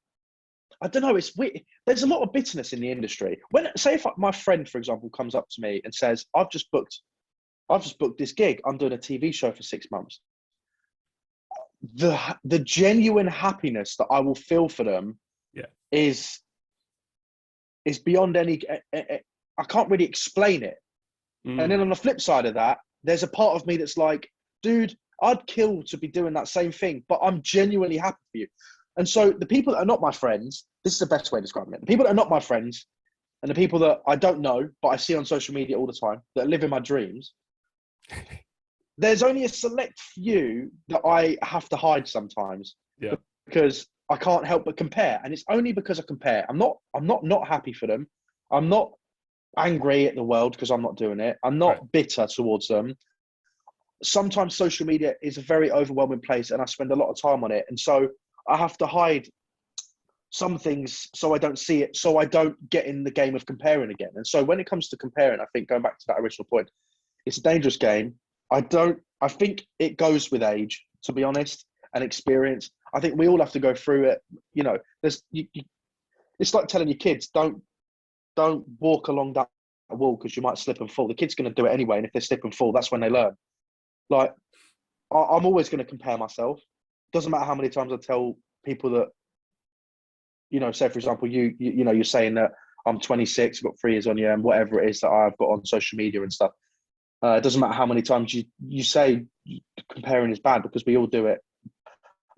I don't know, it's weird. There's a lot of bitterness in the industry. If my friend, for example, comes up to me and says, I've just booked this gig, I'm doing a TV show for 6 months. The genuine happiness that I will feel for them is beyond any, I can't really explain it. And then on the flip side of that, there's a part of me that's like, dude, I'd kill to be doing that same thing, but I'm genuinely happy for you. And so the people that are not my friends, this is the best way of describing it. The people that are not my friends and the people that I don't know, but I see on social media all the time, that live in my dreams, there's only a select few that I have to hide sometimes because I can't help but compare. And it's only because I compare. I'm not happy for them. I'm not angry at the world because I'm not doing it. I'm not bitter towards them. Sometimes social media is a very overwhelming place and I spend a lot of time on it. And so I have to hide some things so I don't see it, so I don't get in the game of comparing again. And so when it comes to comparing, I think going back to that original point, it's a dangerous game. I think it goes with age, to be honest, and experience. I think we all have to go through it. You know, it's like telling your kids, don't walk along that wall because you might slip and fall. The kid's going to do it anyway. And if they slip and fall, that's when they learn. Like, I'm always going to compare myself. Doesn't matter how many times I tell people that, you know, say for example, you're saying that I'm 26, I've got 3 years on you, and whatever it is that I've got on social media and stuff. It doesn't matter how many times you say comparing is bad, because we all do it.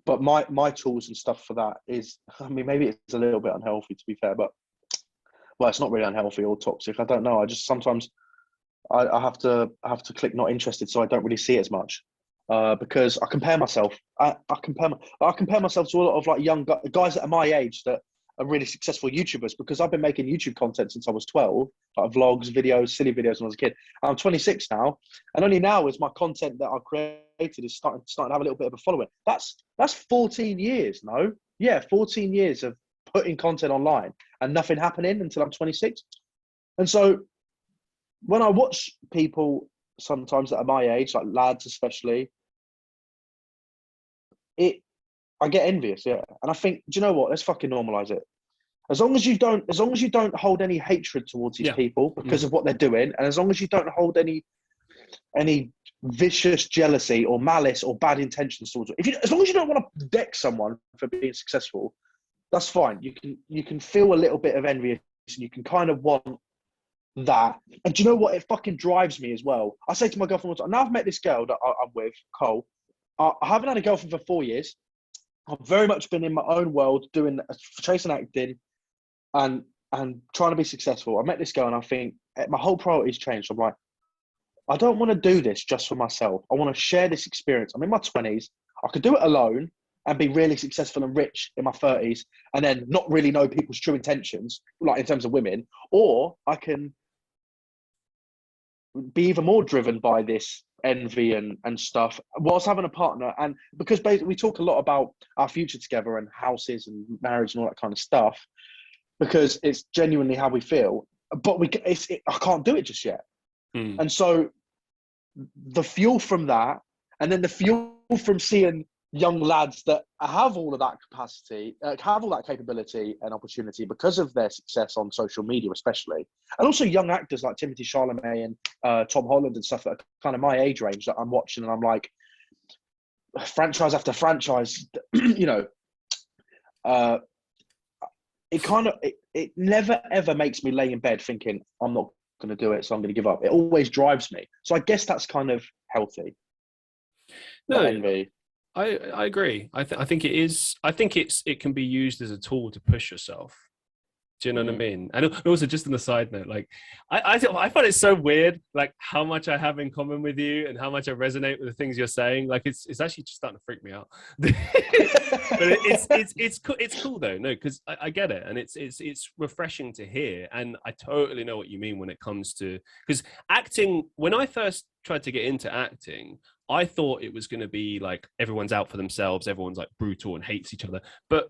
But my tools and stuff for that is, I mean, maybe it's a little bit unhealthy to be fair, but well, it's not really unhealthy or toxic. I don't know. I just sometimes I have to click not interested, so I don't really see it as much. Because I compare myself. I compare myself to a lot of like young guys that are my age that are really successful YouTubers, because I've been making YouTube content since I was 12, like vlogs, videos, silly videos when I was a kid. I'm 26 now, and only now is my content that I've created is starting to have a little bit of a following. That's 14 years, no? Yeah, 14 years of putting content online and nothing happening until I'm 26. And so when I watch people sometimes that are my age, like lads especially, I get envious, yeah. And I think, do you know what? Let's fucking normalize it. As long as you don't hold any hatred towards these people because of what they're doing, and as long as you don't hold any vicious jealousy or malice or bad intentions towards it, as long as you don't want to deck someone for being successful, that's fine. You can feel a little bit of envy, and you can kind of want that. And do you know what? It fucking drives me as well. I say to my girlfriend all the time, now I've met this girl that I'm with, Cole. I haven't had a girlfriend for 4 years. I've very much been in my own world, chasing acting and trying to be successful. I met this girl and I think my whole priority's changed. I'm like, I don't want to do this just for myself. I want to share this experience. I'm in my 20s. I could do it alone and be really successful and rich in my 30s and then not really know people's true intentions, like in terms of women. Or I can be even more driven by this envy and stuff whilst having a partner. And because basically we talk a lot about our future together and houses and marriage and all that kind of stuff, because it's genuinely how we feel, but I can't do it just yet. And so the fuel from that, and then the fuel from seeing young lads that have all of that capacity, have all that capability and opportunity because of their success on social media, especially, and also young actors like Timothée Chalamet and Tom Holland and stuff that are kind of my age range that I'm watching, and I'm like, franchise after franchise, you know, it never ever makes me lay in bed thinking I'm not going to do it, so I'm going to give up. It always drives me. So I guess that's kind of healthy. No, envy. I agree. I think it is. I think it can be used as a tool to push yourself. Do you know what I mean? And also, just on a side note, like I find it so weird, like how much I have in common with you and how much I resonate with the things you're saying. Like it's actually just starting to freak me out. But it's cool though, no, because I get it, and it's refreshing to hear, and I totally know what you mean when it comes to, because acting. When I first tried to get into acting, I thought it was going to be like everyone's out for themselves, everyone's like brutal and hates each other. But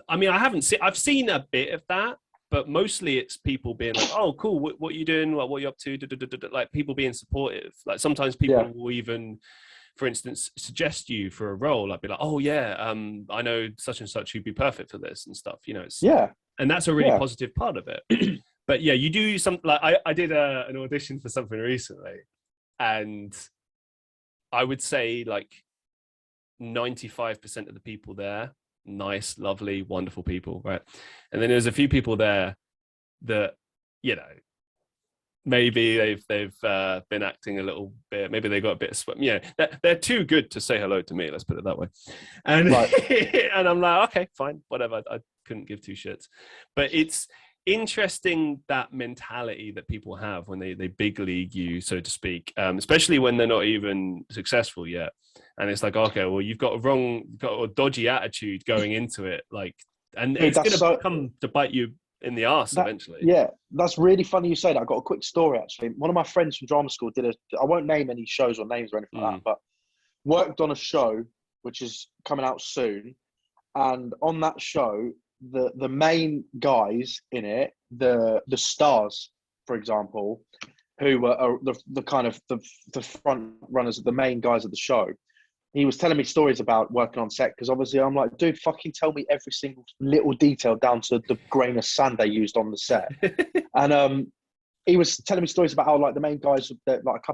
I mean, I've seen a bit of that, but mostly it's people being like, "Oh, cool, what are you doing? What are you up to?" Like people being supportive. Like sometimes people will even, for instance, suggest you for a role. Like be like, "Oh yeah, I know such and such who'd be perfect for this and stuff." You know, and that's a really positive part of it. But yeah, you do something like I did an audition for something recently, and I would say like 95% of the people there, nice, lovely, wonderful people, right? And then there's a few people there that, you know, maybe they've been acting a little bit, maybe they got a bit of sweat. Yeah, they're too good to say hello to me, let's put it that way. And and I'm like, okay, fine, whatever. I couldn't give two shits. But it's interesting, that mentality that people have when they big league you, so to speak, especially when they're not even successful yet. And it's like, okay, well, you've got a dodgy attitude going into it, like, and it's going to come to bite you in the arse eventually. Yeah, that's really funny you say that. I got a quick story actually. One of my friends from drama school I won't name any shows or names or anything like that, but worked on a show which is coming out soon, and on that show, the main guys in it, the stars, for example, who were the kind of the front runners, the main guys of the show. He was telling me stories about working on set, because obviously I'm like, dude, fucking tell me every single little detail down to the grain of sand they used on the set. And he was telling me stories about how like the main guys, like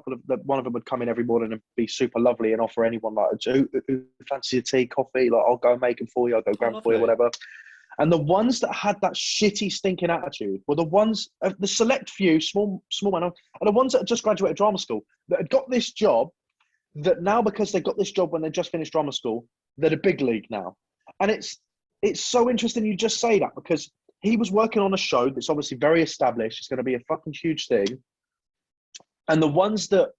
one of them would come in every morning and be super lovely and offer anyone like, who fancy a tea, coffee, like I'll go make them for you, I'll go grab them for you, whatever. And the ones that had that shitty, stinking attitude were the ones, the select few, small man, and the ones that had just graduated drama school, that had got this job, that now, because they got this job when they just finished drama school, they're a big league now. And it's so interesting you just say that, because he was working on a show that's obviously very established. It's going to be a fucking huge thing. And the ones that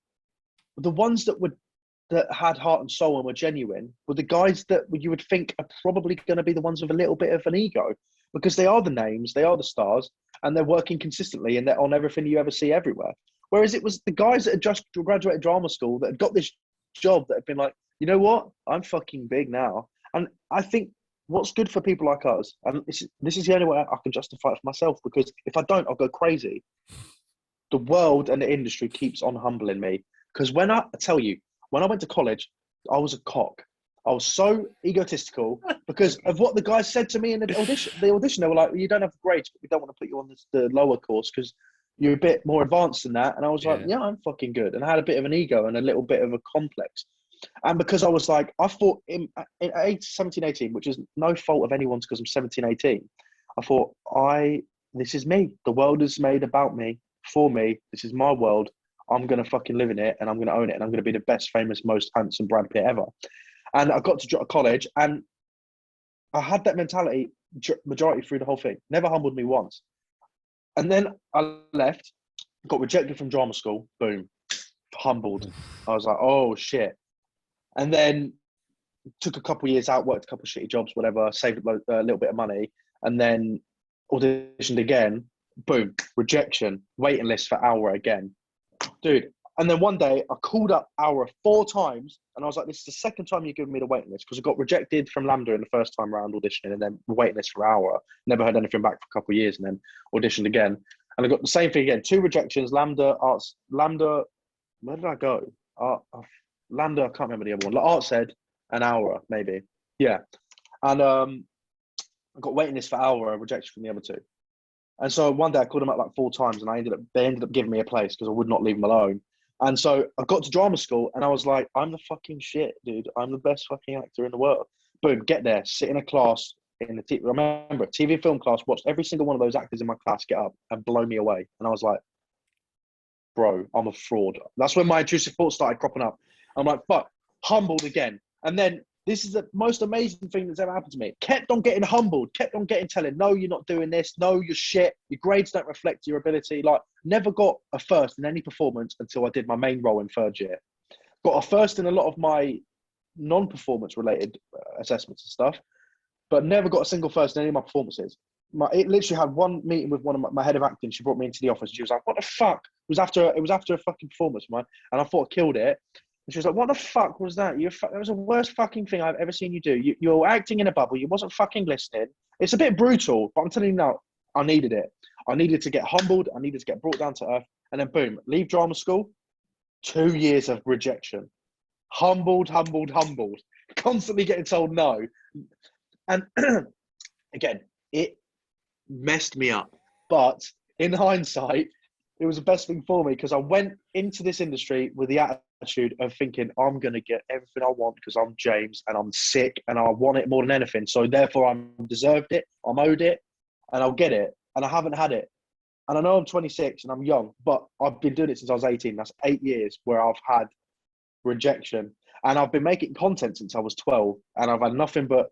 had heart and soul and were genuine were the guys that you would think are probably going to be the ones with a little bit of an ego, because they are the names, they are the stars, and they're working consistently and they're on everything you ever see everywhere. Whereas it was the guys that had just graduated drama school that had got this job that had been like, you know what, I'm fucking big now. And I think what's good for people like us, and this is the only way I can justify it for myself, because if I don't, I'll go crazy. The world and the industry keeps on humbling me. Because when I tell you, when I went to college, I was a cock. I was so egotistical because of what the guys said to me in the audition. They were like, "You don't have the grades, but we don't want to put you on the lower course because you're a bit more advanced than that." And I was like, "Yeah, I'm fucking good." And I had a bit of an ego and a little bit of a complex. And because I was like, I thought in 17, 18, which is no fault of anyone's because I'm 17, 18, I thought, this is me. The world is made about me, for me. This is my world. I'm going to fucking live in it and I'm going to own it and I'm going to be the best, famous, most handsome Brad Pitt ever. And I got to college and I had that mentality majority through the whole thing. Never humbled me once. And then I left, got rejected from drama school. Boom. Humbled. I was like, oh shit. And then took a couple of years out, worked a couple of shitty jobs, whatever, saved a little bit of money, and then auditioned again. Boom. Rejection. Waiting list for Hour again. Dude, and then one day I called up Aura 4 times and I was like, this is the second time you've given me the waiting list, because I got rejected from Lambda in the first time round auditioning and then waiting list for Aura. Never heard anything back for a couple of years and then auditioned again. And I got the same thing again, 2 rejections, Lambda, where did I go? Lambda, I can't remember the other one. Arts Ed and Aura, maybe. Yeah. And I got waiting list for Aura, rejection from the other 2. And so one day I called them up like 4 times and they ended up giving me a place because I would not leave them alone. And so I got to drama school and I was like, I'm the fucking shit, dude. I'm the best fucking actor in the world. Boom, get there, sit in a class remember, TV film class, watched every single one of those actors in my class get up and blow me away. And I was like, bro, I'm a fraud. That's when my intrusive thoughts started cropping up. I'm like, fuck, humbled again. And then this is the most amazing thing that's ever happened to me. Kept on getting humbled, kept on getting telling, no, you're not doing this. No, you're shit. Your grades don't reflect your ability. Like, never got a first in any performance until I did my main role in 3rd year. Got a first in a lot of my non-performance related assessments and stuff, but never got a single first in any of my performances. It literally had one meeting with one of my head of acting. She brought me into the office and she was like, what the fuck? It was after a fucking performance of mine. And I thought I killed it. And she was like, what the fuck was that? That was the worst fucking thing I've ever seen you do. You're acting in a bubble. You wasn't fucking listening. It's a bit brutal, but I'm telling you now, I needed it. I needed to get humbled. I needed to get brought down to earth. And then boom, leave drama school. 2 years of rejection. Humbled. Constantly getting told no. And again, it messed me up. But in hindsight, it was the best thing for me because I went into this industry with the attitude of thinking I'm going to get everything I want because I'm James and I'm sick and I want it more than anything. So therefore I'm deserved it, I'm owed it, and I'll get it. And I haven't had it. And I know I'm 26 and I'm young, but I've been doing it since I was 18. That's 8 years where I've had rejection. And I've been making content since I was 12. And I've had nothing but,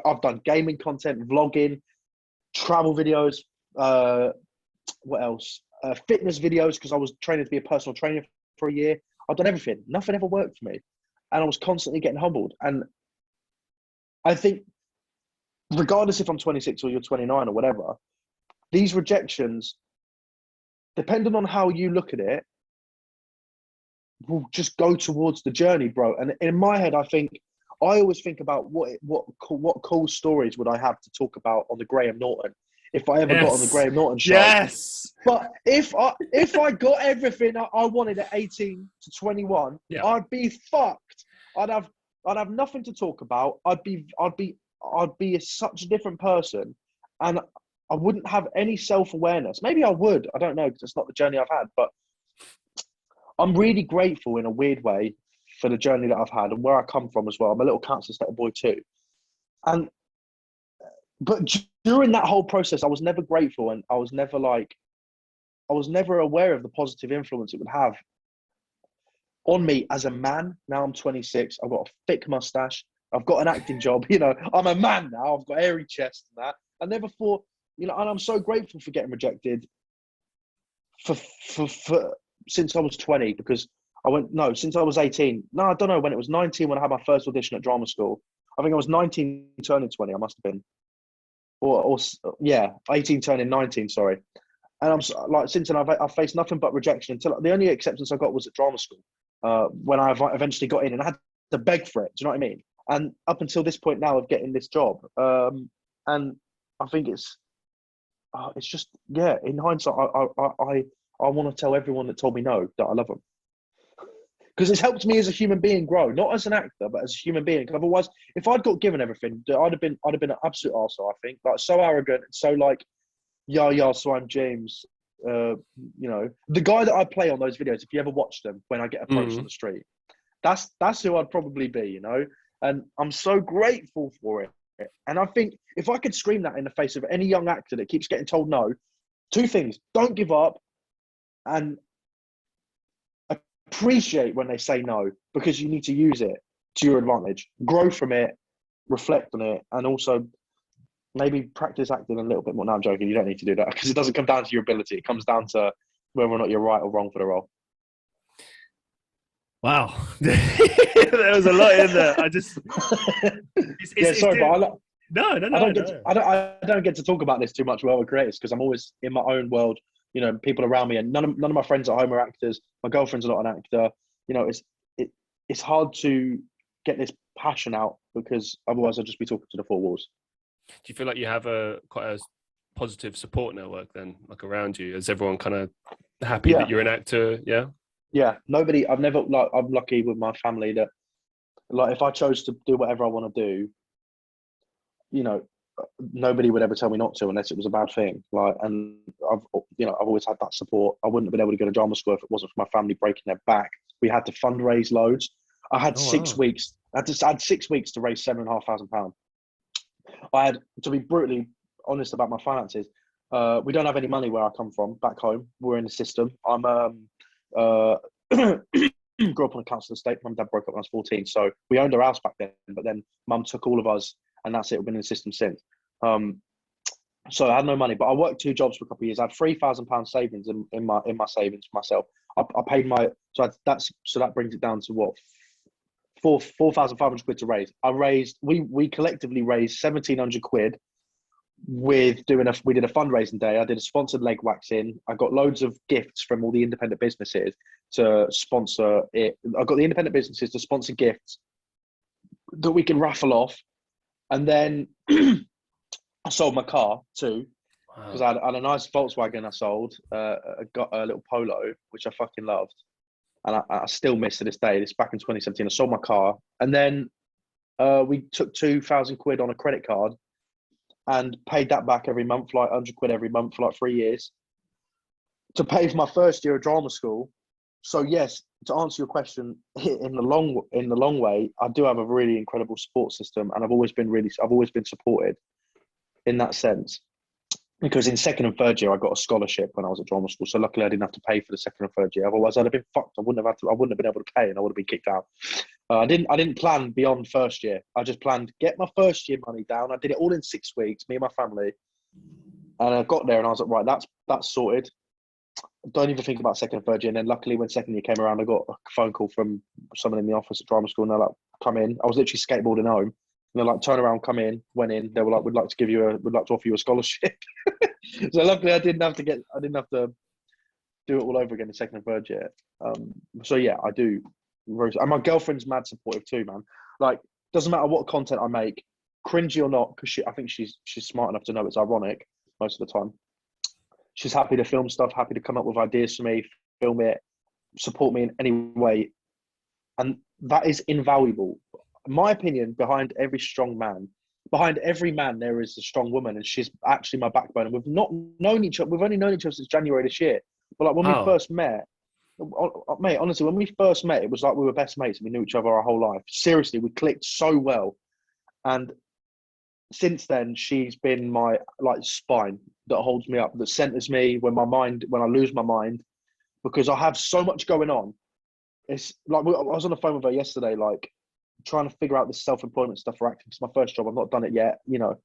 I've done gaming content, vlogging, travel videos, what else? Fitness videos, because I was training to be a personal trainer for a year. I've done everything. Nothing ever worked for me. And I was constantly getting humbled. And I think, regardless if I'm 26 or you're 29 or whatever, these rejections, depending on how you look at it, will just go towards the journey, bro. And in my head, I always think about what cool stories would I have to talk about on the Graham Norton if I ever got on the Graham Norton show. Yes. But if I got everything I wanted at 18 to 21, I'd be fucked. I'd have nothing to talk about. I'd be such a different person, and I wouldn't have any self-awareness. Maybe I would. I don't know, because it's not the journey I've had. But I'm really grateful in a weird way for the journey that I've had and where I come from as well. I'm a little council estate boy too. But during that whole process, I was never grateful, and I was never aware of the positive influence it would have on me as a man. Now I'm 26. I've got a thick mustache. I've got an acting job. I'm a man now. I've got airy chest and that. I never thought, and I'm so grateful for getting rejected for since I was 20 because since I was 18. No, I don't know when it was 19 when I had my first audition at drama school. I think I was 19 turning 20. I must have been, or yeah, 18 turning 19. Sorry. And I'm like, since then I've faced nothing but rejection until the only acceptance I got was at drama school. When I eventually got in, and I had to beg for it. Do you know what I mean? And up until this point now of getting this job, and I think it's just, yeah. In hindsight, I want to tell everyone that told me no that I love them, because it's helped me as a human being grow, not as an actor, but as a human being. Because otherwise, if I'd got given everything, I'd have been an absolute arsehole. I think, like, so arrogant and so like, yeah. So I'm James. You know, the guy that I play on those videos. If you ever watch them, when I get approached on the street, that's who I'd probably be. You know, and I'm so grateful for it. And I think if I could scream that in the face of any young actor that keeps getting told no, two things: don't give up, and appreciate when they say no, because you need to use it to your advantage. Grow from it, reflect on it, and also maybe practice acting a little bit more. No, I'm joking. You don't need to do that, because it doesn't come down to your ability. It comes down to whether or not you're right or wrong for the role. Wow. There was a lot in there. I just... I don't get to talk about this too much with other creators, because I'm always in my own world. You know, people around me, and none of my friends at home are actors. My girlfriend's not an actor. You know, it's hard to get this passion out, because otherwise I'll just be talking to the four walls. Do you feel like you have quite a positive support network then, like around you? Is everyone kind of happy that you're an actor? Yeah. Yeah. Nobody. I'm lucky with my family that, like, if I chose to do whatever I want to do, you know, nobody would ever tell me not to unless it was a bad thing. Like, and I've always had that support. I wouldn't have been able to go to drama school if it wasn't for my family breaking their back. We had to fundraise loads. I had 6 weeks. I had 6 weeks to raise £7,500. I had to be brutally honest about my finances. We don't have any money where I come from. Back home, we're in the system. I'm grew up on a council estate. Mum and dad broke up when I was 14, so we owned our house back then. But then Mum took all of us, and that's it. We've been in the system since. So I had no money, but I worked 2 jobs for a couple of years. I had £3,000 savings in my savings for myself. I paid my that brings it down to what, 4,500 quid to raise. We collectively raised 1,700 quid we did a fundraising day. I did a sponsored leg waxing. I got loads of gifts from all the independent businesses to sponsor it. I got the independent businesses to sponsor gifts that we can raffle off. And then I sold my car too, because I had a nice Volkswagen I sold. I got a little Polo, which I fucking loved. And I still miss to this day. It's back in 2017. I sold my car. And then we took 2,000 quid on a credit card and paid that back every month, like 100 quid every month for like 3 years, to pay for my first year of drama school. So yes, to answer your question, in the long way, I do have a really incredible support system, and I've always been supported in that sense. Because in second and third year, I got a scholarship when I was at drama school. So luckily, I didn't have to pay for the second and third year. Otherwise, I'd have been fucked. I wouldn't have been able to pay, and I would have been kicked out. I didn't plan beyond first year. I just planned get my first year money down. I did it all in 6 weeks, me and my family. And I got there, and I was like, right, that's sorted. Don't even think about second and third year. And then luckily, when second year came around, I got a phone call from someone in the office at drama school, and they're like, come in. I was literally skateboarding home. And they're like, turn around, come in. Went in. They were like, we'd like to offer you a scholarship. So luckily, I didn't have to do it all over again in second and third year. So yeah, I do. And my girlfriend's mad supportive too, man. Like, doesn't matter what content I make, cringy or not, because I think she's smart enough to know it's ironic most of the time. She's happy to film stuff, happy to come up with ideas for me, film it, support me in any way, and that is invaluable. In my opinion, behind every man there is a strong woman, and she's actually my backbone. And we've not known each other. We've only known each other since January this year. But like when we first met, mate, honestly, when we first met, it was like we were best mates and we knew each other our whole life. Seriously, we clicked so well. And since then, she's been my spine that holds me up, that centers me when I lose my mind, because I have so much going on. It's like I was on the phone with her yesterday, like trying to figure out this self-employment stuff for acting. It's my first job. I've not done it yet, you know.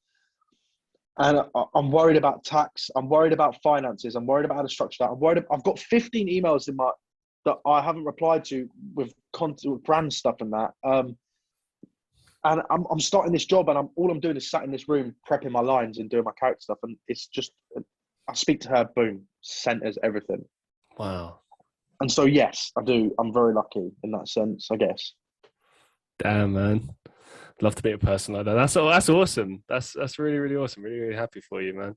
And I'm worried about tax. I'm worried about finances. I'm worried about how to structure that. I've got 15 emails that I haven't replied to with content, with brand stuff and that. And I'm starting this job, and all I'm doing is sat in this room prepping my lines and doing my character stuff, and it's just I speak to her, boom, centers everything. Wow. And so yes, I do. I'm very lucky in that sense, I guess. Damn, man. Love to meet a person like that. That's awesome. That's really, really awesome. Really, really happy for you, man.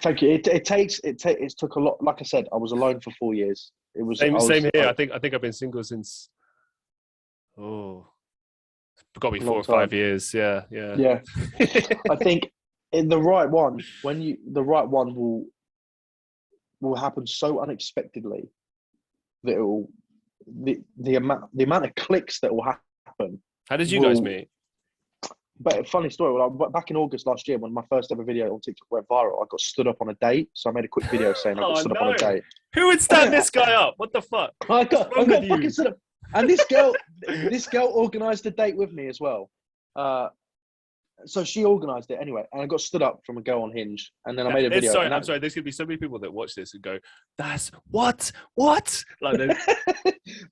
Thank you. It took a lot. Like I said, I was alone for 4 years. It was same here. I think I've been single since got to be 4 or 5 years. Yeah. I think in the right one, the right one will happen so unexpectedly that it will the amount of clicks that will happen. How did you guys meet? But funny story. Well, back in August last year, when my first ever video on TikTok went viral, I got stood up on a date. So I made a quick video saying I got stood up on a date. Who would stand this guy up? What the fuck? I got fucking stood up. And this girl organised a date with me as well. So she organised it anyway, and I got stood up from a girl on Hinge, and then I made a video. I'm sorry. There's gonna be so many people that watch this and go, "That's what?" Like,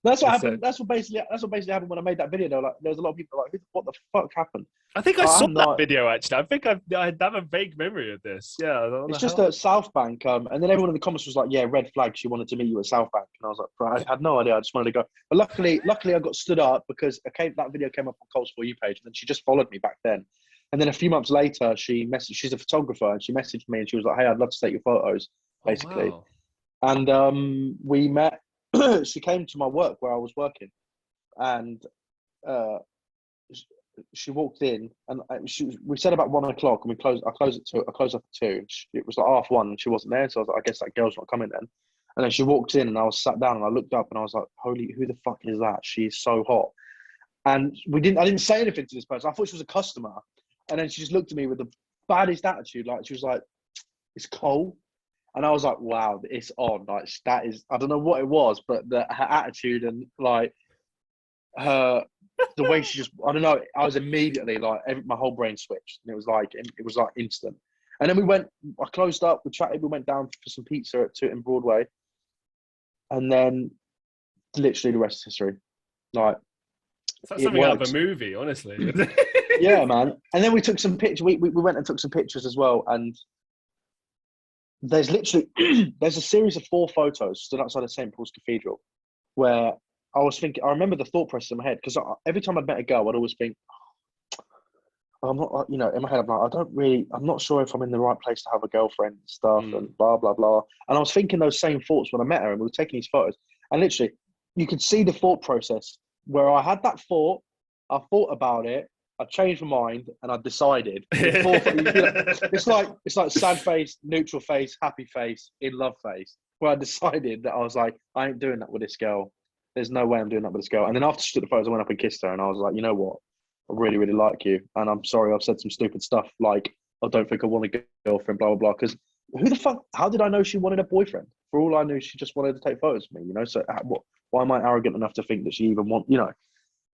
that's what happened. That's what basically happened when I made that video. Though, like, there was a lot of people like, "What the fuck happened?" I think I saw that video actually. I think I have a vague memory of this. Yeah, it's just at South Bank, and then everyone in the comments was like, "Yeah, red flag. She wanted to meet you at South Bank," and I was like, "Bro, I had no idea. I just wanted to go." But luckily, I got stood up because that video came up on Cole's For You page, and then she just followed me back then. And then a few months later, she's a photographer, and she messaged me, and she was like, "Hey, I'd love to take your photos," basically. Oh, wow. And we met. She came to my work where I was working, and she walked in, and we said about 1 o'clock, and I closed up at 2. It was like 1:30, and she wasn't there, so I was like, I guess that girl's not coming then. And then she walked in, and I was sat down, and I looked up, and I was like, "Holy, who the fuck is that? She's so hot." And I didn't say anything to this person. I thought she was a customer. And then she just looked at me with the baddest attitude. Like, she was like, "It's Cole." And I was like, wow, it's on. Like, that is, I don't know what it was, but her attitude and like the way she just, I don't know. I was immediately like, my whole brain switched, and it was like instant. And then I closed up, we chatted, we went down for some pizza in Broadway. And then literally the rest is history. Like, it's like something out of a movie, honestly. Yeah, man. And then we took some pictures. We went and took some pictures as well. And there's a series of 4 photos stood outside of St. Paul's Cathedral where I was thinking, I remember the thought process in my head, because every time I'd met a girl, I'd always think, I'm not, in my head, I'm like, I'm not sure if I'm in the right place to have a girlfriend and stuff and blah, blah, blah. And I was thinking those same thoughts when I met her, and we were taking these photos. And literally, you could see the thought process where I had that thought, I thought about it, I changed my mind, and I decided. It's like sad face, neutral face, happy face, in love face, where I decided that I was like, I ain't doing that with this girl. There's no way I'm doing that with this girl. And then after she took the photos, I went up and kissed her, and I was like, you know what? I really, really like you, and I'm sorry I've said some stupid stuff like, I don't think I want a girlfriend, blah, blah, blah. Because who the fuck, how did I know she wanted a boyfriend? For all I knew, she just wanted to take photos of me, So why am I arrogant enough to think that she even And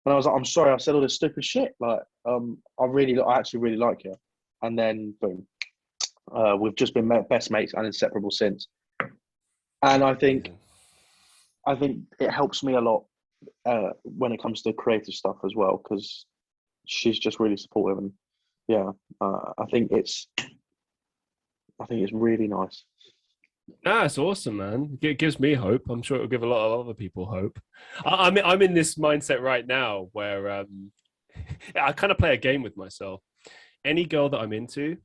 I was like, I'm sorry, I said all this stupid shit. Like, I actually really like you. And then, boom, we've just been best mates and inseparable since. And I think it helps me a lot when it comes to creative stuff as well, because she's just really supportive. And yeah, I think it's really nice. It's awesome, man. It gives me hope. I'm sure it'll give a lot of other people hope. I'm in this mindset right now where I kind of play a game with myself. Any girl that I'm into,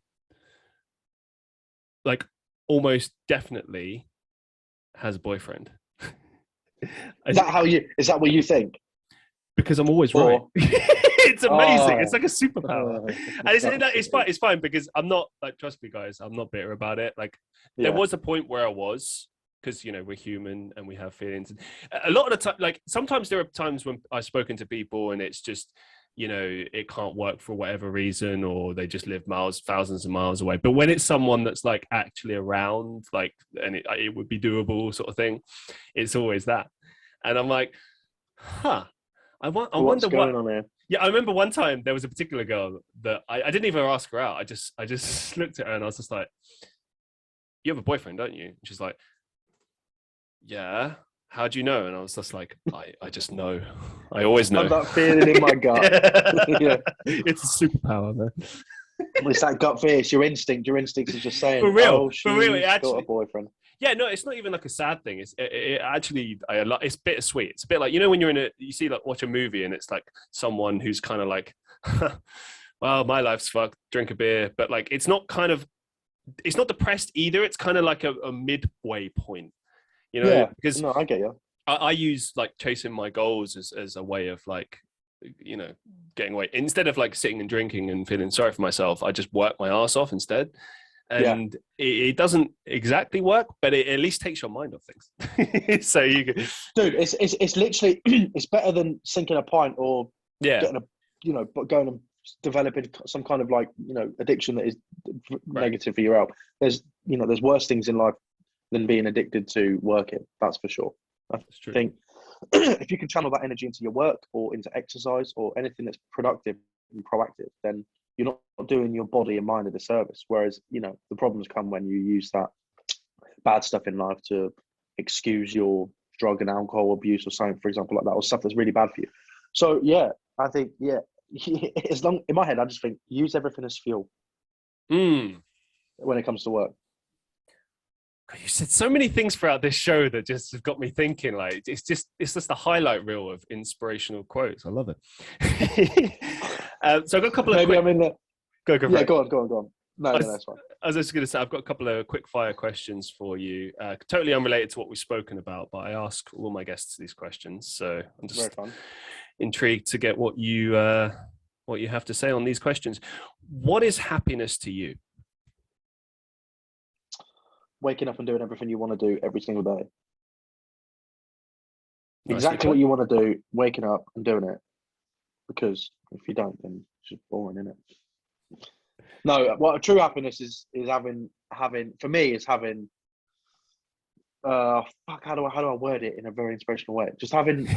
like, almost definitely has a boyfriend. Is that what you think? Because I'm always right. It's amazing. It's like a superpower. And it's fine because I'm not, like, trust me guys, I'm not bitter about it. Like, there was a point where I was, because we're human and we have feelings. A lot of the time, like, sometimes there are times when I've spoken to people and it's just, it can't work for whatever reason, or they just live thousands of miles away. But when it's someone that's like actually around, like, and it would be doable sort of thing, it's always that. And I'm like, I wonder what's going on here. Yeah, I remember one time there was a particular girl that I didn't even ask her out. I just looked at her and I was just like, "You have a boyfriend, don't you?" And she's like, "Yeah." how do you know? And I was just like, I just know. I always know. I've that feeling in my gut. Yeah. It's a superpower, man. It's that gut fear. It's your instinct. Your instinct is just saying, For real, oh, for real, she's got a boyfriend. Yeah, no, it's not even like a sad thing. It actually, it's bittersweet. It's a bit like, you know, when you see, like, watch a movie and it's like someone who's kind of like, well, my life's fucked, drink a beer. But like, it's not depressed either. It's kind of like a midway point, you know? Yeah, because no, I get you. I use like chasing my goals as a way of like, you know, getting away. Instead of like sitting and drinking and feeling sorry for myself, I just work my ass off instead. And it doesn't exactly work, but it at least takes your mind off things. So you can... Dude, it's literally it's better than sinking a pint or getting going and developing some kind of, like, you know, addiction that is negative for your health. There's worse things in life than being addicted to working. That's for sure. That's true. I think if you can channel that energy into your work or into exercise or anything that's productive and proactive, then you're not doing your body and mind a disservice. Whereas, you know, the problems come when you use that bad stuff in life to excuse your drug and alcohol abuse or something, for example, like that, or stuff that's really bad for you. So yeah, I think, as long, in my head, I just think use everything as fuel when it comes to work. You said so many things throughout this show that just have got me thinking. Like, it's just the highlight reel of inspirational quotes. I love it. So I've got a couple of Maybe quick... I'm in the... Go Yeah, go on. No, that's fine. I was just going to say, I've got a couple of quick fire questions for you, totally unrelated to what we've spoken about, but I ask all my guests these questions. So I'm just intrigued to get what you have to say on these questions. What is happiness to you? Waking up and doing everything you want to do every single day. Nice. Exactly what you want to do, waking up and doing it. Because if you don't, then it's just boring, isn't it? No, what true happiness is having for me is having how do I word it in a very inspirational way? Just having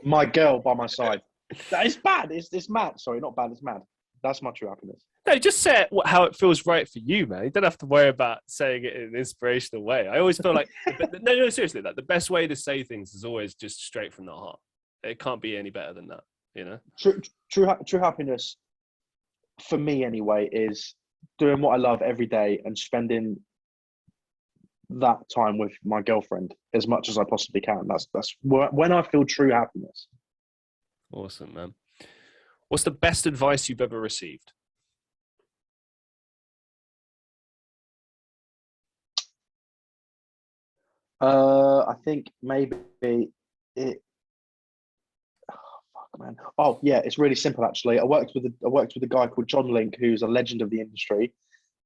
my girl by my side. It's bad. It's mad. Sorry, not bad. It's mad. That's my true happiness. No, just say it, how it feels right for you, man. You don't have to worry about saying it in an inspirational way. I always feel like, no, seriously, like the best way to say things is always just straight from the heart. It can't be any better than that, you know? True happiness, for me anyway, is doing what I love every day and spending that time with my girlfriend as much as I possibly can. That's when I feel true happiness. Awesome, man. What's the best advice you've ever received? I think maybe it. Man. Oh yeah, it's really simple actually. I worked with a guy called John Link, who's a legend of the industry.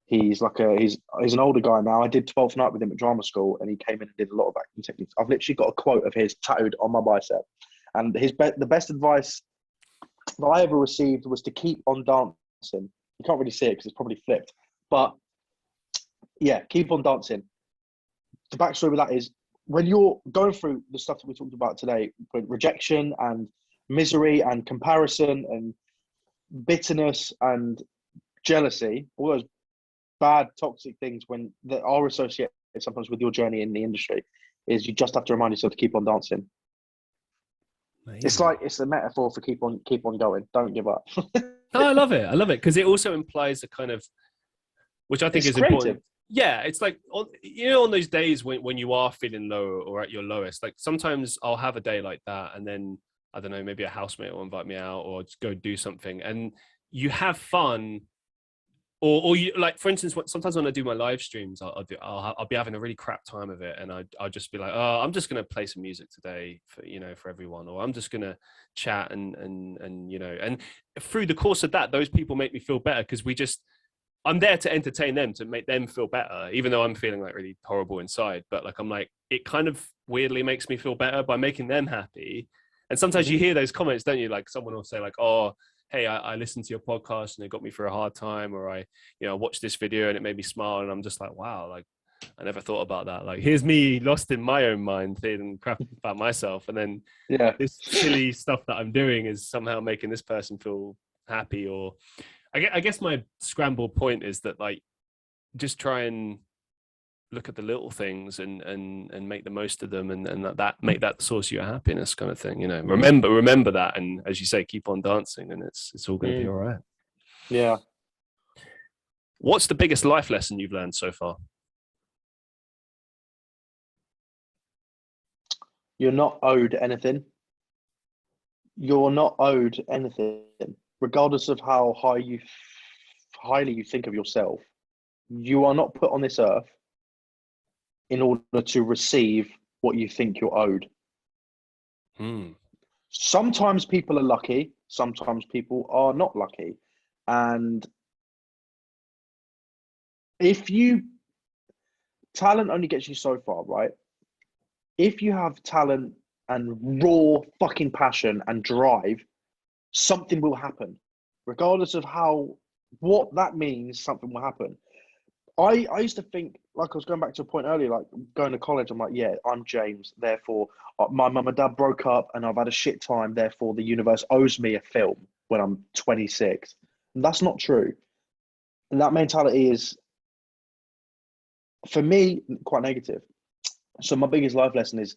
He's an older guy now. I did 12th night with him at drama school, and he came in and did a lot of acting techniques. I've literally got a quote of his tattooed on my bicep. And the best advice that I ever received was to keep on dancing. You can't really see it because it's probably flipped, but yeah, keep on dancing. The backstory with that is when you're going through the stuff that we talked about today, with rejection and misery and comparison and bitterness and jealousy, all those bad toxic things that are associated sometimes with your journey in the industry, is you just have to remind yourself to keep on dancing. Amazing. It's a metaphor for keep on going, don't give up. I love it because it also implies a kind of, which I think is creative. Important. Yeah, it's like, you know, on those days when you are feeling low or at your lowest, like sometimes I'll have a day like that, and then I don't know, maybe a housemate will invite me out or just go do something, and you have fun. Or you, like, for instance, sometimes when I do my live streams, I'll be having a really crap time of it, and I'll just be like, oh, I'm just gonna play some music today for everyone, or I'm just gonna chat and you know, and through the course of that, those people make me feel better because I'm there to entertain them, to make them feel better, even though I'm feeling like really horrible inside. But like, I'm like, it kind of weirdly makes me feel better by making them happy. And sometimes you hear those comments, don't you? Like someone will say like, oh, hey, I listened to your podcast and it got me through a hard time, or I watched this video and it made me smile. And I'm just like, wow, like I never thought about that. Like, here's me lost in my own mind, feeling crap about myself. And then this silly stuff that I'm doing is somehow making this person feel happy. Or I guess my scrambled point is that, like, just try and look at the little things and make the most of them, and that make that the source of your happiness, kind of thing. You know, remember that, and as you say, keep on dancing, and it's all going to be all right. Yeah. What's the biggest life lesson you've learned so far? You're not owed anything. You're not owed anything, regardless of how highly you think of yourself. You are not put on this earth in order to receive what you think you're owed. Sometimes people are lucky, sometimes people are not lucky. And talent only gets you so far, right? If you have talent and raw fucking passion and drive, something will happen. Regardless of what that means, something will happen. I used to think, like I was going back to a point earlier, like going to college, I'm like, yeah, I'm James, therefore my mum and dad broke up and I've had a shit time, therefore the universe owes me a film when I'm 26. And that's not true. And that mentality is, for me, quite negative. So my biggest life lesson is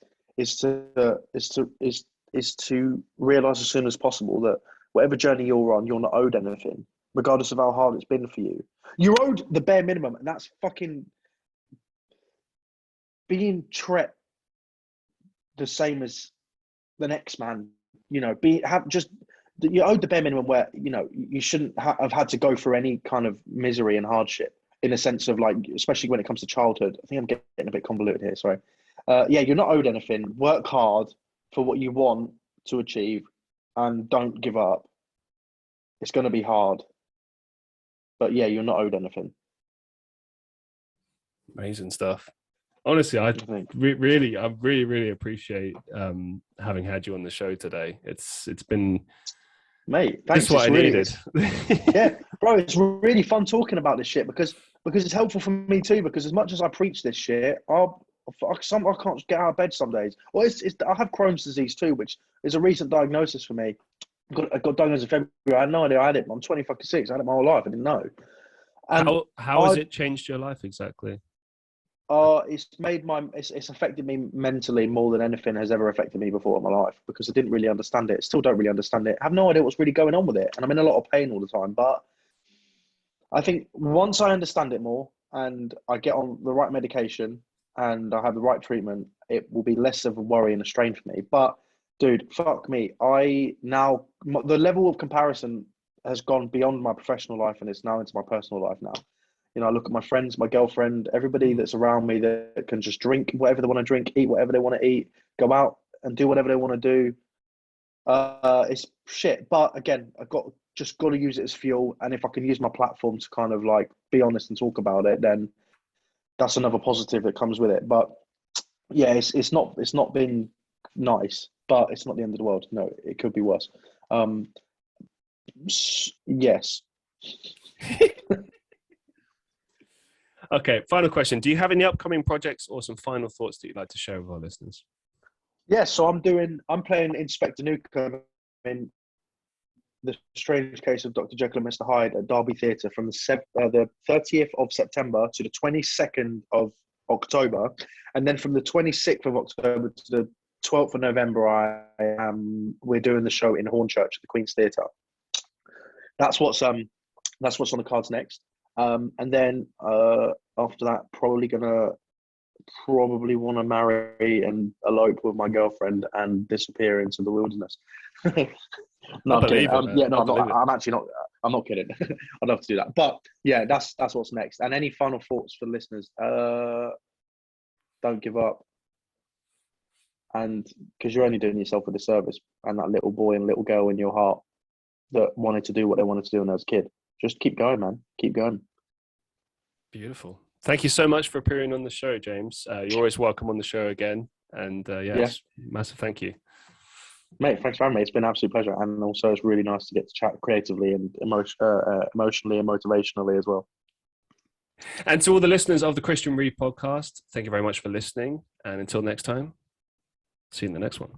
to realize as soon as possible that whatever journey you're on, you're not owed anything, regardless of how hard it's been for you. You're owed the bare minimum, and that's fucking being treated the same as the next man. You know, you're owed the bare minimum where, you know, you shouldn't have had to go through any kind of misery and hardship, in a sense of, like, especially when it comes to childhood. I think I'm getting a bit convoluted here, sorry. Yeah, you're not owed anything. Work hard for what you want to achieve and don't give up. It's going to be hard. But yeah, you're not owed anything. Amazing stuff. Honestly, I really appreciate having had you on the show today. It's been, mate, thanks. It's what I needed. Yeah, bro, it's really fun talking about this shit because it's helpful for me too. Because as much as I preach this shit, I can't get out of bed some days. Well, I have Crohn's disease too, which is a recent diagnosis for me. I got diagnosed in February. I had no idea I had it. I'm 26. I had it my whole life. I didn't know. And how has it changed your life exactly? It's affected me mentally more than anything has ever affected me before in my life, because I didn't really understand it. Still don't really understand it. I have no idea what's really going on with it, and I'm in a lot of pain all the time. But I think once I understand it more and I get on the right medication and I have the right treatment, it will be less of a worry and a strain for me. But dude, fuck me. The level of comparison has gone beyond my professional life and it's now into my personal life now. You know, I look at my friends, my girlfriend, everybody that's around me that can just drink whatever they want to drink, eat whatever they want to eat, go out and do whatever they want to do. It's shit. But again, I've got to use it as fuel. And if I can use my platform to kind of like be honest and talk about it, then that's another positive that comes with it. But yeah, it's not been nice, but it's not the end of the world. No, it could be worse. Yes. Okay, final question. Do you have any upcoming projects or some final thoughts that you'd like to share with our listeners? Yeah, so I'm playing Inspector Newcomb in The Strange Case of Dr. Jekyll and Mr. Hyde at Derby Theatre from the 30th of September to the 22nd of October. And then from the 26th of October to the 12th of November, we're doing the show in Hornchurch at the Queen's Theatre. That's what's on the cards next. And then after that, probably want to marry and elope with my girlfriend and disappear into the wilderness. No, I'm kidding. I'm actually not. I'm not kidding. I'd love to do that. But yeah, that's what's next. And any final thoughts for listeners? Don't give up. And because you're only doing yourself a disservice, and that little boy and little girl in your heart that wanted to do what they wanted to do when they was a kid. Just keep going, man. Keep going. Beautiful. Thank you so much for appearing on the show, James. You're always welcome on the show again. And yes, massive thank you. Mate, thanks for having me. It's been an absolute pleasure. And also it's really nice to get to chat creatively and emotionally and motivationally as well. And to all the listeners of the Christian Reeve Podcast, thank you very much for listening. And until next time, see you in the next one.